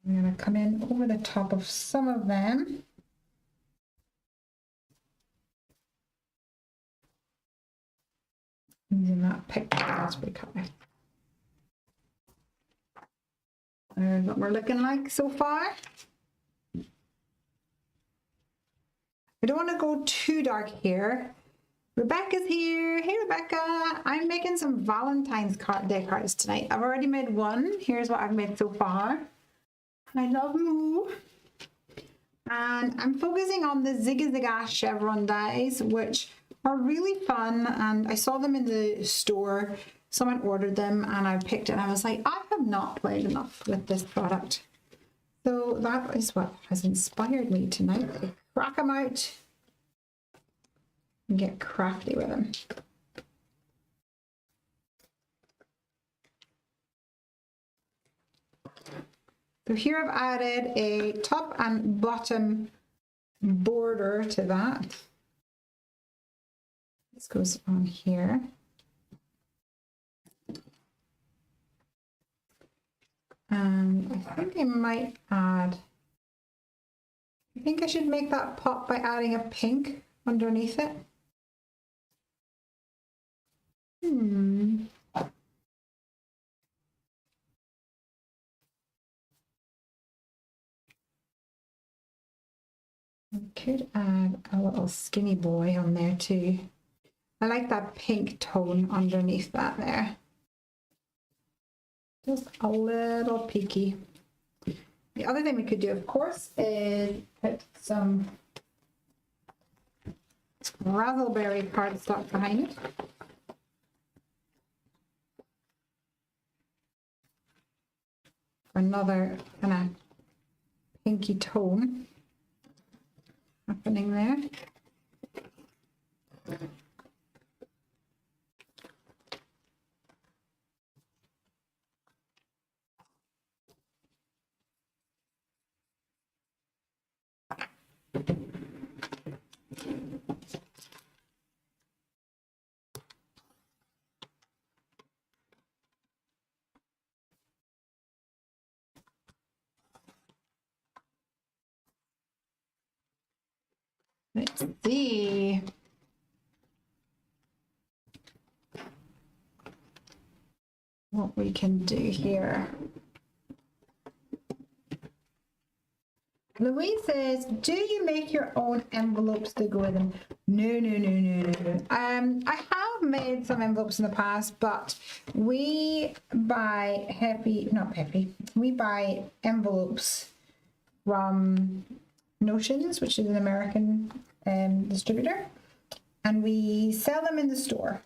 I'm going to come in over the top of some of them. Using that picture raspberry color. There's what we're looking like so far. We don't want to go too dark here. Rebecca's here. Hey, Rebecca. I'm making some Valentine's Day cards tonight. I've already made one. Here's what I've made so far. I love you. And I'm focusing on the Zigga Zagga chevron dies, which are really fun, and I saw them in the store. Someone ordered them and I picked it and I was like, I have not played enough with this product. So that is what has inspired me tonight to crack them out and get crafty with them. So here I've added a top and bottom border to that. This goes on here. And I think I might add, I think I should make that pop by adding a pink underneath it. I could add a little skinny boy on there too. I like that pink tone underneath that there. Just a little peaky. The other thing we could do, of course, is put some raspberry cardstock behind it. Another kind of pinky tone happening there. Let's see. What we can do here. Louise says, do you make your own envelopes to go with them? No. I have made some envelopes in the past, but we buy we buy envelopes from Notions, which is an American distributor, and we sell them in the store,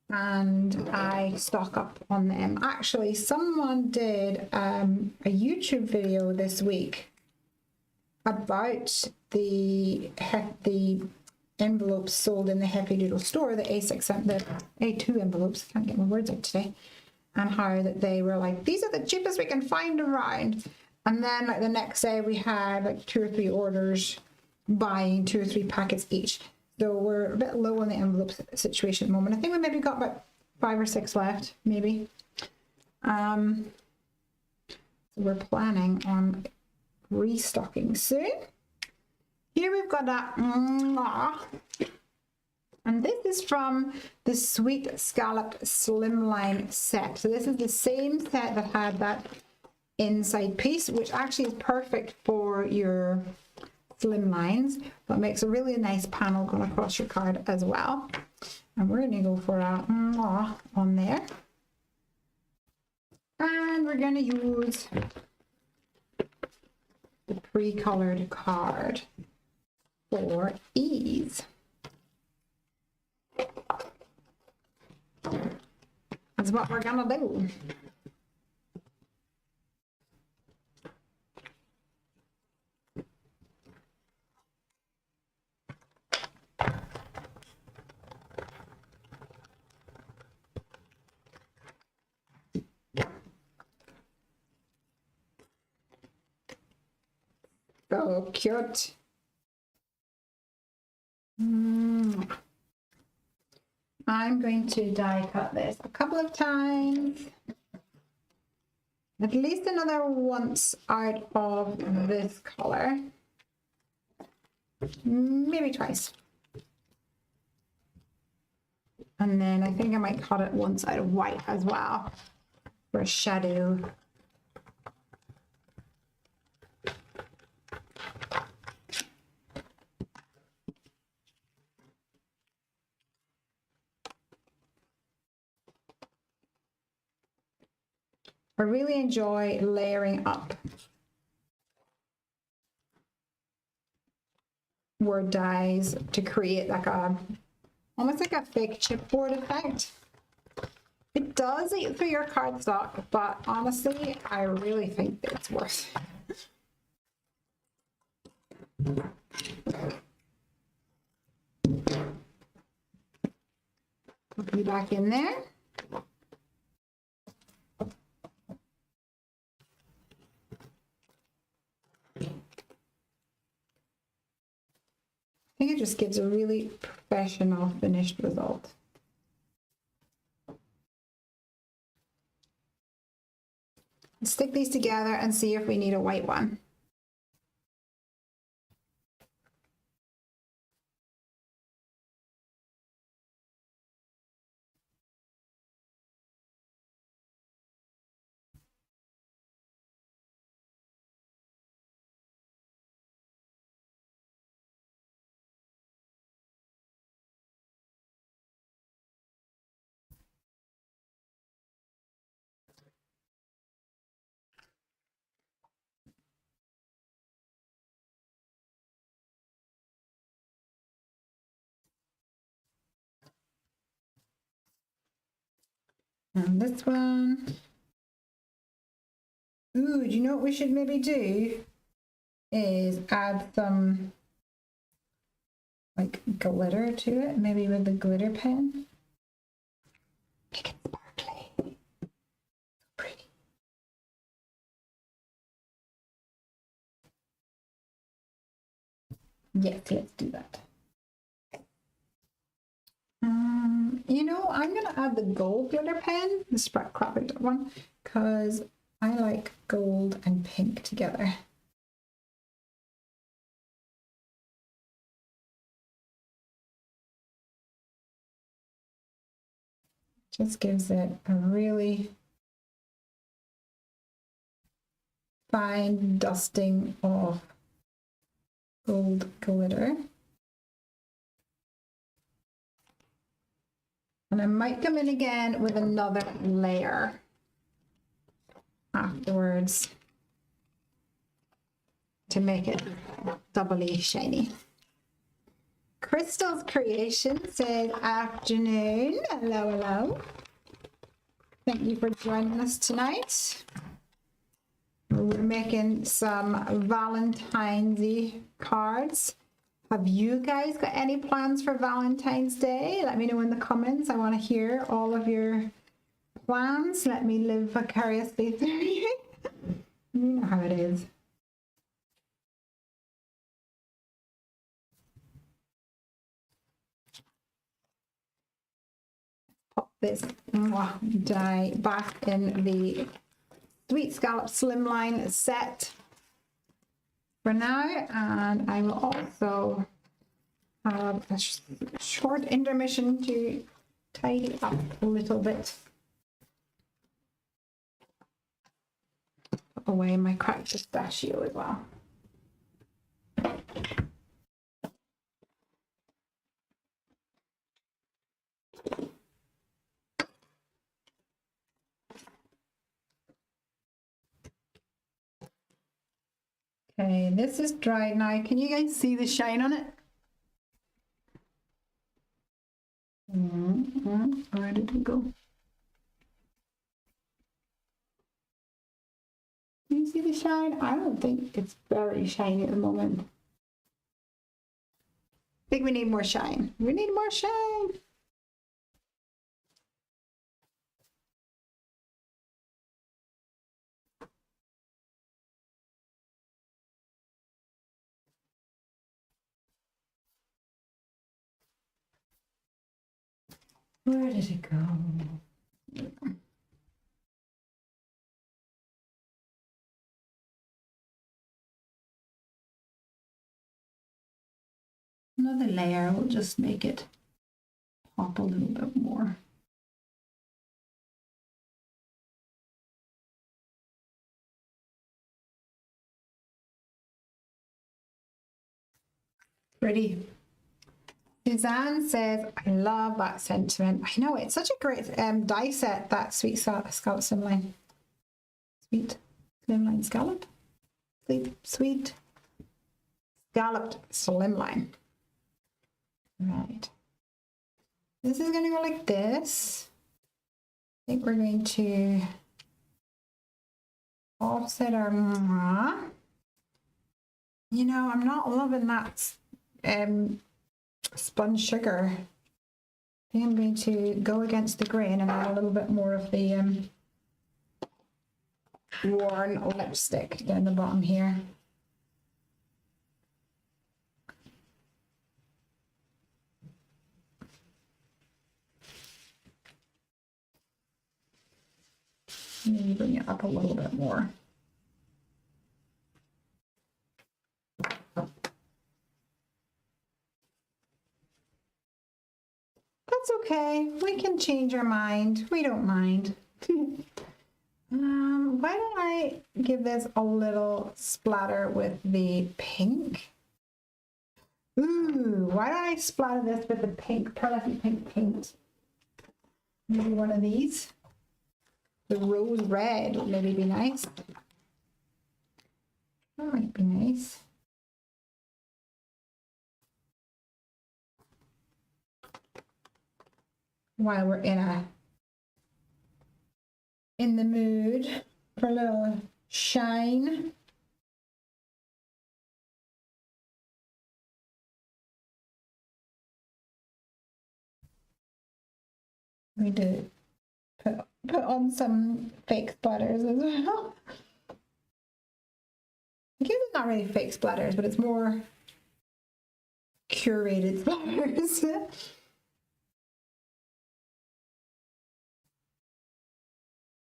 and I stock up on them. Actually, someone did a YouTube video this week about the envelopes sold in the Happy Doodle store, the A6 and the A2 envelopes, can't get my words out today, and how that they were like, these are the cheapest we can find around. And then like the next day we had like 2 or 3 orders buying 2 or 3 packets each. So we're a bit low on the envelope situation at the moment. I think we maybe got about 5 or 6 left, maybe. So we're planning on restocking soon. Here we've got that, and this is from the Sweet Scalloped Slimline set. So this is the same set that had that inside piece, which actually is perfect for your slim lines, but makes a really nice panel going across your card as well. And we're going to go for a on there, and we're going to use the pre-colored card for ease. That's what we're gonna do. So cute. I'm going to die cut this a couple of times, at least another once out of this color, maybe twice. And then I think I might cut it once out of white as well for a shadow. I really enjoy layering up word dyes to create like a, almost like a fake chipboard effect. It does eat through your cardstock, but honestly, I really think that it's worth it. Put you back in there. think it just gives a really professional finished result. Stick these together and see if we need a white one. And this one. Ooh, do you know what we should maybe do? Is add some like glitter to it, maybe with the glitter pen. Make it sparkly. Pretty. Yes, let's do that. You know, I'm gonna add the gold glitter pen, the Sprout Crafted one, because I like gold and pink together. Just gives it a really fine dusting of gold glitter. And I might come in again with another layer afterwards to make it doubly shiny. Crystal's Creation says, afternoon. Hello, hello. Thank you for joining us tonight. We're making some Valentine's cards. Have you guys got any plans for Valentine's Day? Let me know in the comments. I want to hear all of your plans. Let me live vicariously through you. You know how it is. Pop this die back in the Sweet Scallop Slimline set for now, and I will also have a short intermission to tidy up a little bit. Put away my cracked pistachio as well. Okay, this is dried now. Can you guys see the shine on it? Where did it go? Can you see the shine? I don't think it's very shiny at the moment. I think we need more shine. We need more shine. Where did it go? Another layer will just make it pop a little bit more. Pretty. Suzanne says, I love that sentiment. I know, it's such a great die set, that Sweet Scallop Slimline. Sweet Slimline Scallop? Sweet Scalloped Slimline. Right. This is going to go like this. I think we're going to offset our You know, I'm not loving that spun sugar. I think I'm going to go against the grain and add a little bit more of the worn lipstick down the bottom here. Maybe bring it up a little bit more. That's okay. We can change our mind. We don't mind. Why don't I give this a little splatter with the pink? Ooh, why don't I splatter this with the pink, pearly pink paint? Maybe one of these. The rose red would maybe be nice. That might be nice. While we're in the mood for a little shine. We do put on some fake splatters as well. I guess it's not really fake splatters, but it's more curated splatters.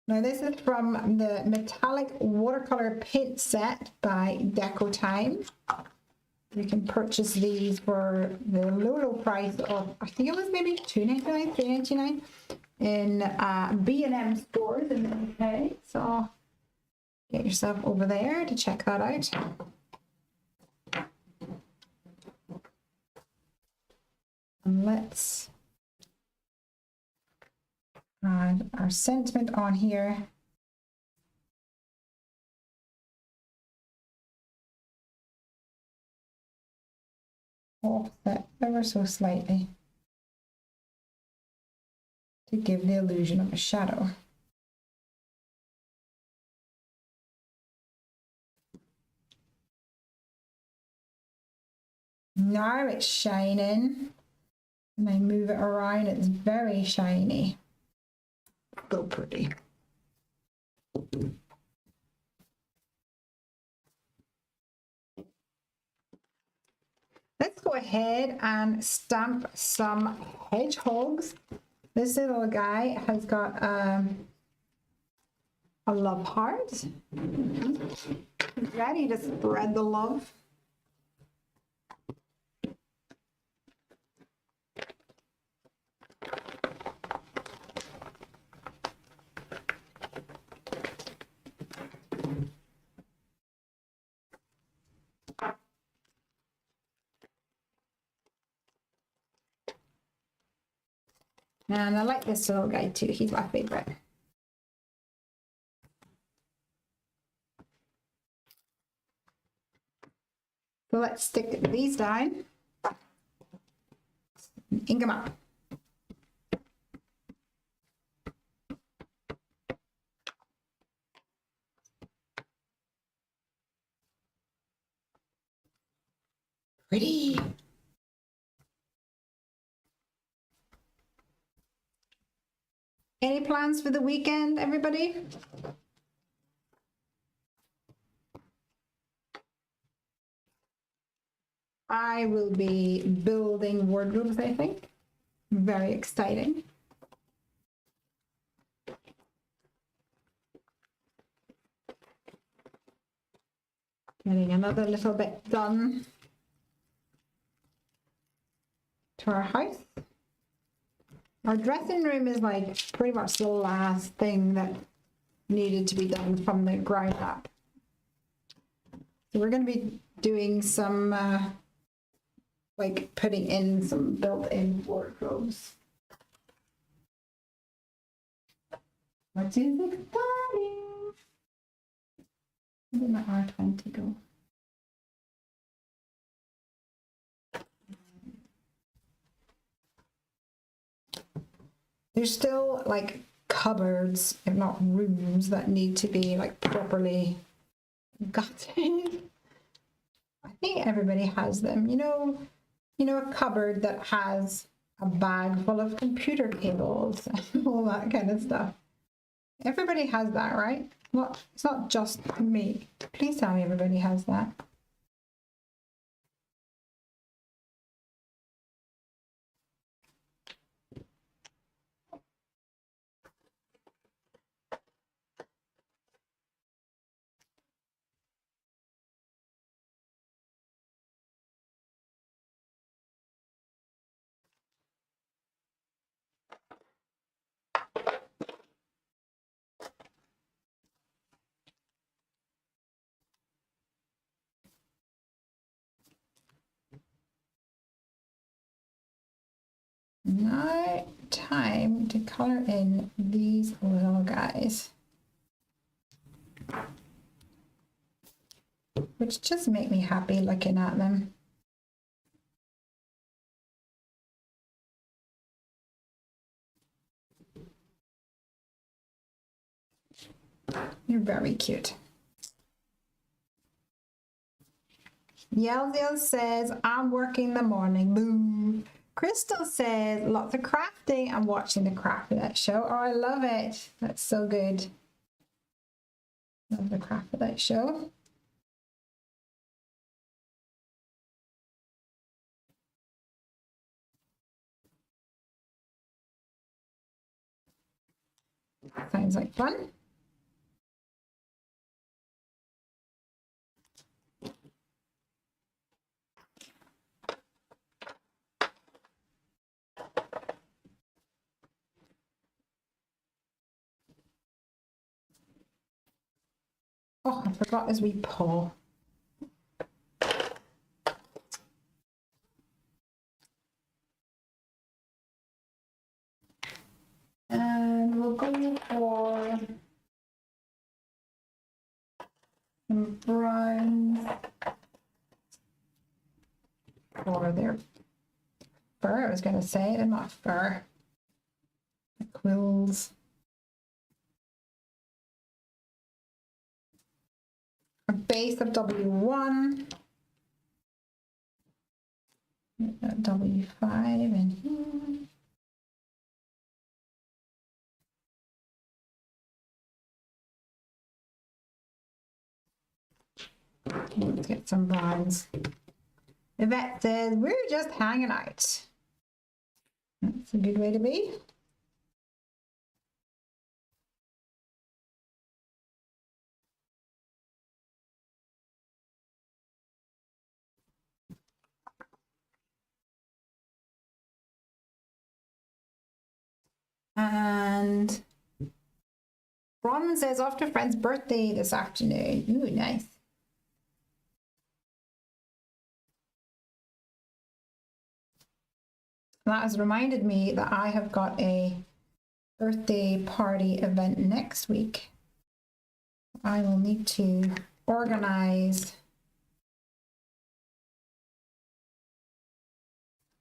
Now this is from the metallic watercolor paint set by Deco Time. You can purchase these for the low price of, I think it was maybe $2.99, $3.99 in B&M stores in the UK. So get yourself over there to check that out. And let's add our sentiment on here. Offset ever so slightly to give the illusion of a shadow. Now it's shining, and I move it around, it's very shiny. So pretty. Let's go ahead and stamp some hedgehogs. This little guy has got a love heart. He's ready to spread the love. And I like this little guy too. He's my favorite. So let's stick these down. Ink them up. Pretty. Any plans for the weekend, everybody? I will be building wardrobes, I think. Very exciting. Getting another little bit done to our house. Our dressing room is like pretty much the last thing that needed to be done from the ground up. So we're going to be doing some, like putting in some built-in wardrobes. Which is exciting. Where did my R20 go? There's still like cupboards, if not rooms, that need to be like properly gutted. I think everybody has them. You know, a cupboard that has a bag full of computer cables and all that kind of stuff. Everybody has that, right? Well, it's not just me. Please tell me everybody has that. Now time to color in these little guys, which just make me happy looking at them. You're very cute. Yelzel says, I'm working the morning. Boo. Crystal says, lots of crafting and watching the Craft It Out show. Oh, I love it. That's so good. Love the Craft It Out show. Sounds like fun. Oh, I forgot his wee paw. And we'll go for some browns for their fur. I was going to say, they're not fur. The quills. A base of W1. W5 in here. Let's get some browns. Yvette says, we're just hanging out. That's a good way to be. And Bronwyn says, after a friend's birthday this afternoon. Ooh, nice. That has reminded me that I have got a birthday party event next week. I will need to organize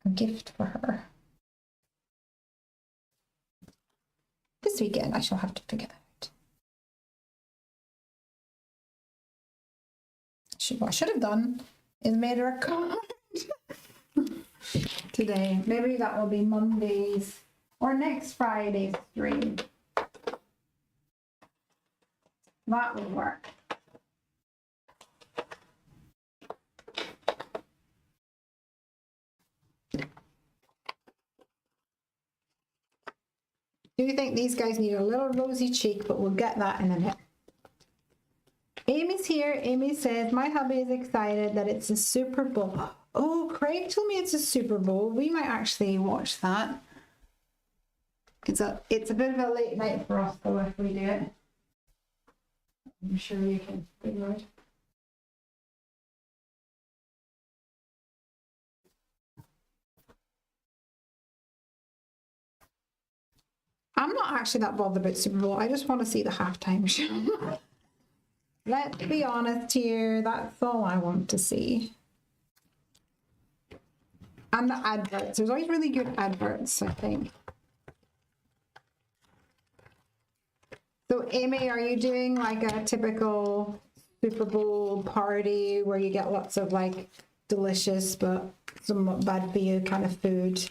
a gift for her. This weekend, I shall have to figure that out. What I should have done is made her a card today. Maybe that will be Monday's or next Friday's stream. That would work. Do you think these guys need a little rosy cheek, but we'll get that in a minute. Amy's here. Amy says, my hubby is excited that it's a Super Bowl. Oh, Craig told me it's a Super Bowl. We might actually watch that. It's a bit of a late night for us, though, if we do it. I'm sure you can figure it. I'm not actually that bothered about Super Bowl. I just want to see the halftime show. Let's be honest here. That's all I want to see. And the adverts. There's always really good adverts, I think. So, Amy, are you doing like a typical Super Bowl party where you get lots of like delicious but somewhat bad for you kind of food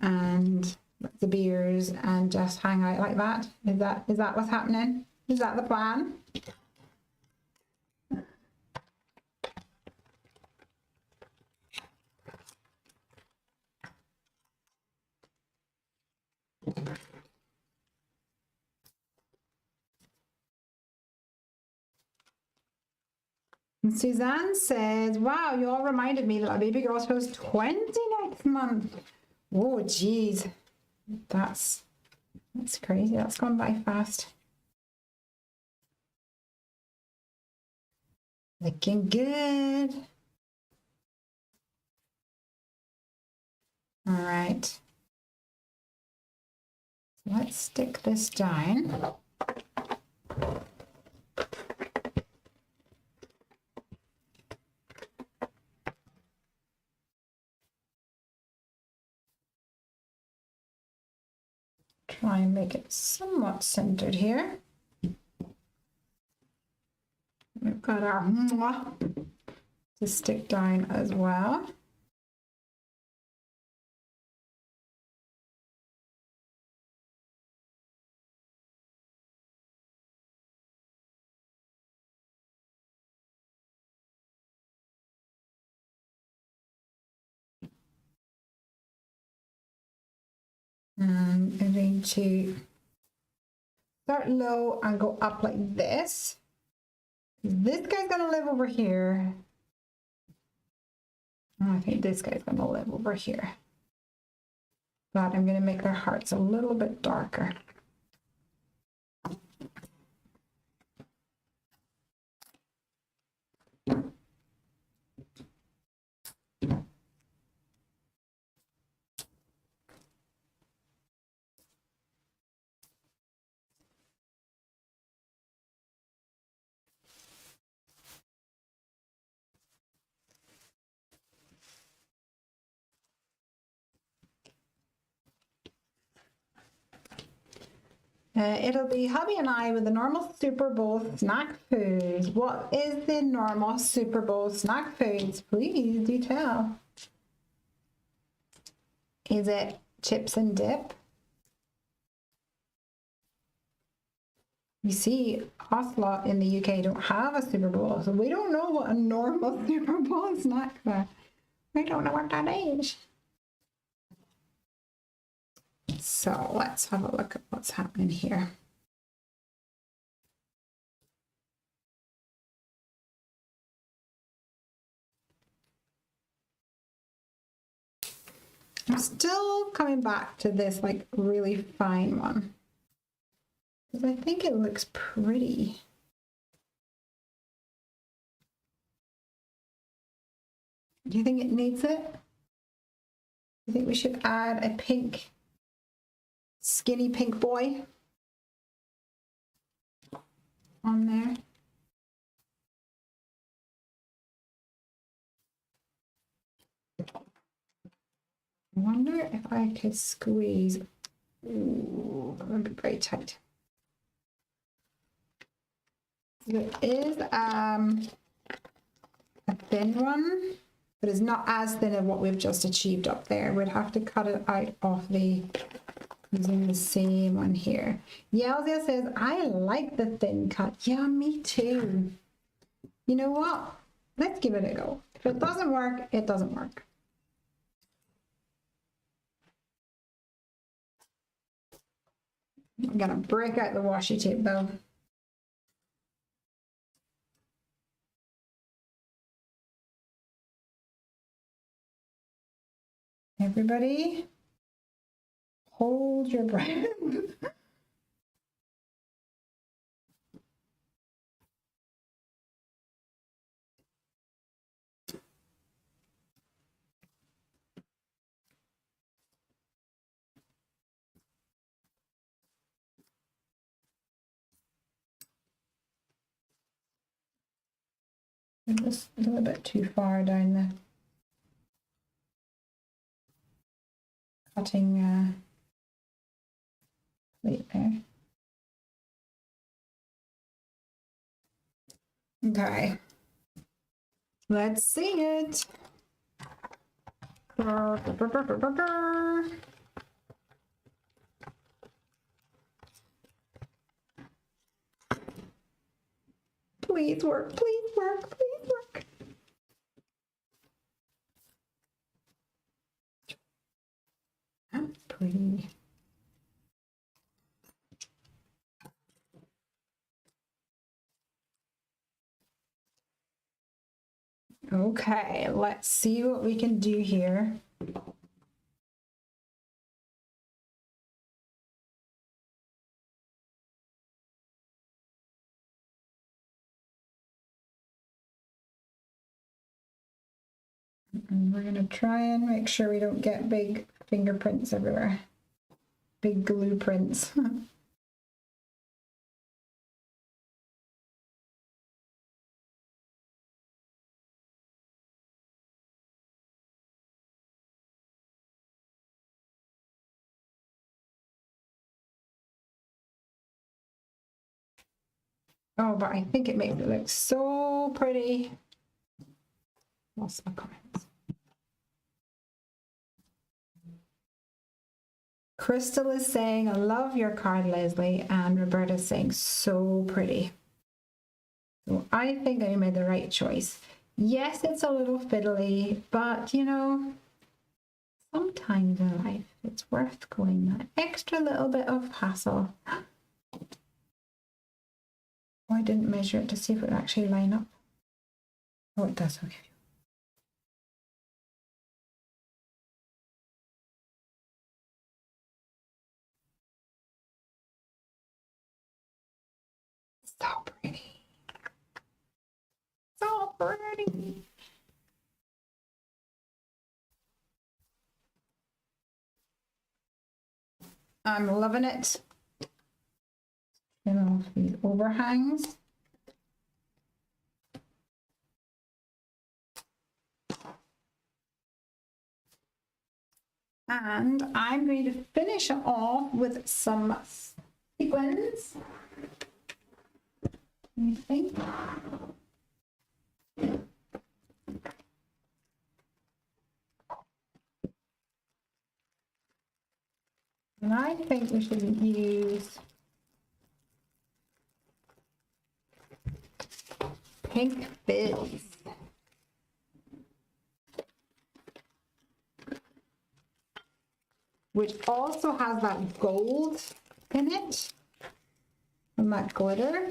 and the beers and just hang out like that? Is that what's happening? Is that the plan? And Suzanne says, wow, you all reminded me that my baby girl turns 20 next month. Oh, geez. That's crazy. That's gone by fast. Looking good. All right. Let's stick this down. Try and make it somewhat centered here. We've got our to stick down as well. And I'm going to start low and go up like this. This guy's gonna live over here. I think this guy's gonna live over here. But I'm gonna make their hearts a little bit darker. It'll be hubby and I with the normal Super Bowl snack foods. What is the normal Super Bowl snack foods? Please do tell. Is it chips and dip? You see, us lot in the UK don't have a Super Bowl, so we don't know what a normal Super Bowl snack is. We don't know what that is. So let's have a look at what's happening here. I'm still coming back to this like really fine one because I think it looks pretty. Do you think it needs it? I think we should add a pink, skinny pink boy on there. I wonder if I could squeeze. Ooh, that would be very tight. There is a thin one, but it's not as thin as what we've just achieved up there. We'd have to cut it out of the, using the same one here. Yelzia says, I like the thin cut. Yeah, me too. You know what? Let's give it a go. If it doesn't work, it doesn't work. I'm gonna break out the washi tape though. Everybody, hold your breath. Just a little bit too far down the cutting plate there. Okay, let's see it. Please work, please work, please work. Pretty. Okay, let's see what we can do here. And we're going to try and make sure we don't get big fingerprints everywhere. big glue prints. Oh, but I think it makes it look so pretty. Lost my comments. Crystal is saying, I love your card, Lesley, and Roberta's saying, so pretty. So I think I made the right choice. Yes, it's a little fiddly, but you know, sometimes in life it's worth going that extra little bit of hassle. Oh, I didn't measure it to see if it would actually line up. Oh, it does, okay. So pretty. So pretty. I'm loving it. Trim off these overhangs. And I'm going to finish it off with some sequins. Let me think. And I think we should use pink fizz. Which also has that gold in it and that glitter.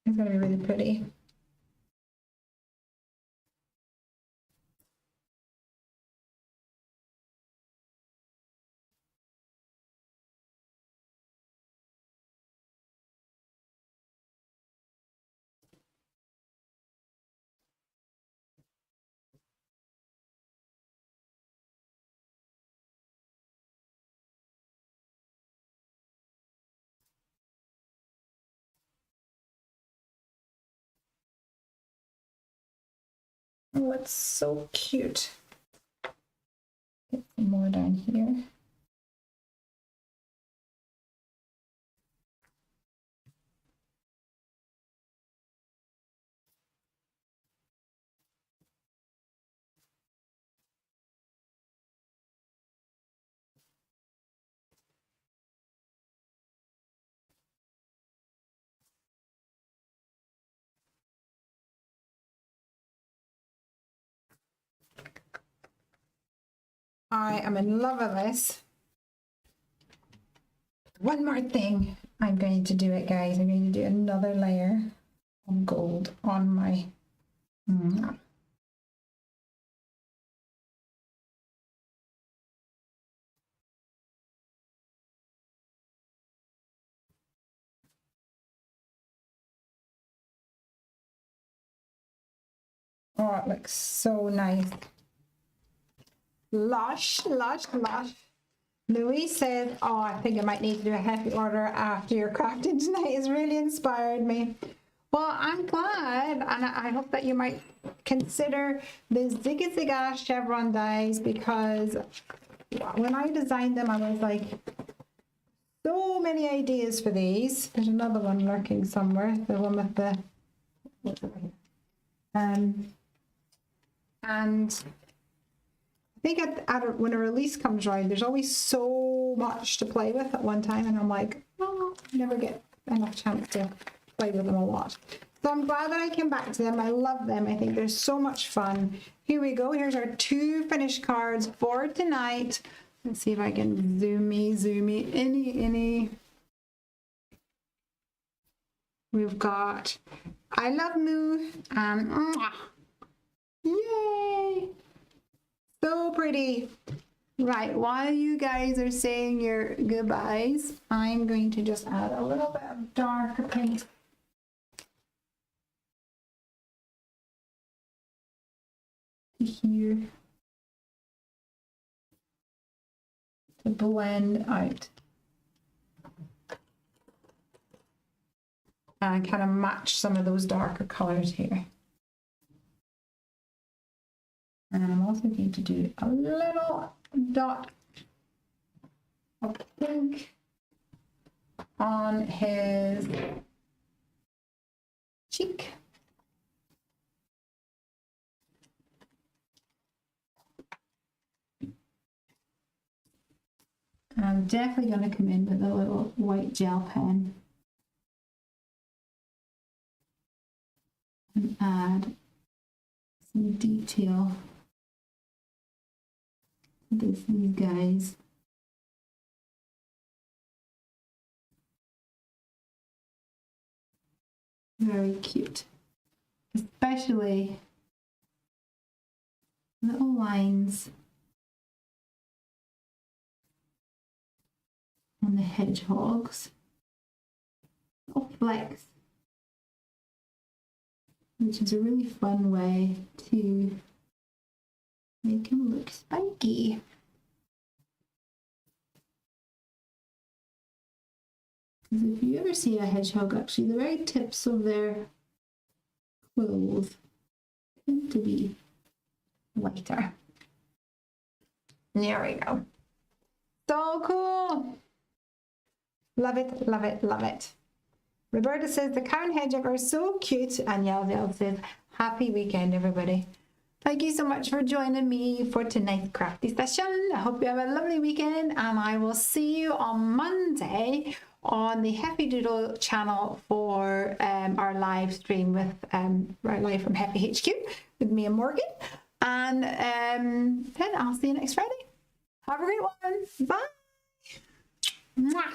It's going to be really pretty. Oh, it's so cute. Get some more down here. I am in love with this. One more thing. I'm going to do it, guys. I'm going to do another layer of gold on my... Oh, it looks so nice. Lush, lush, lush. Louise says, oh, I think I might need to do a heavy order after your crafting tonight. It's really inspired me. Well, I'm glad, and I hope that you might consider the Zigga Zigga chevron dies, because when I designed them, I was like, so many ideas for these. There's another one lurking somewhere, the one with the... and I think when a release comes around, there's always so much to play with at one time, and I'm like, oh, I never get enough chance to play with them a lot. So I'm glad that I came back to them. I love them. I think they're so much fun. Here we go. Here's our 2 finished cards for tonight. Let's see if I can zoom any. We've got I Love Moo and yay! So pretty. Right, while you guys are saying your goodbyes, I'm going to just add a little bit of darker paint here to blend out and kind of match some of those darker colors here. And I'm also going to do a little dot of pink on his cheek. I'm definitely going to come in with a little white gel pen and add some detail to these guys. Very cute, especially little lines on the hedgehogs, little flecks, which is a really fun way to make him look spiky. Because if you ever see a hedgehog, actually the very tips of their quills tend to be whiter. There we go. So cool. Love it, love it, love it. Roberta says the cow and hedgehog are so cute, and Yelzel says happy weekend, everybody. Thank you so much for joining me for tonight's crafty session. I hope you have a lovely weekend, and I will see you on Monday on the Happy Doodle channel for our live stream with our live from Happy HQ with me and Morgan. And then I'll see you next Friday. Have a great one. Bye. Mwah.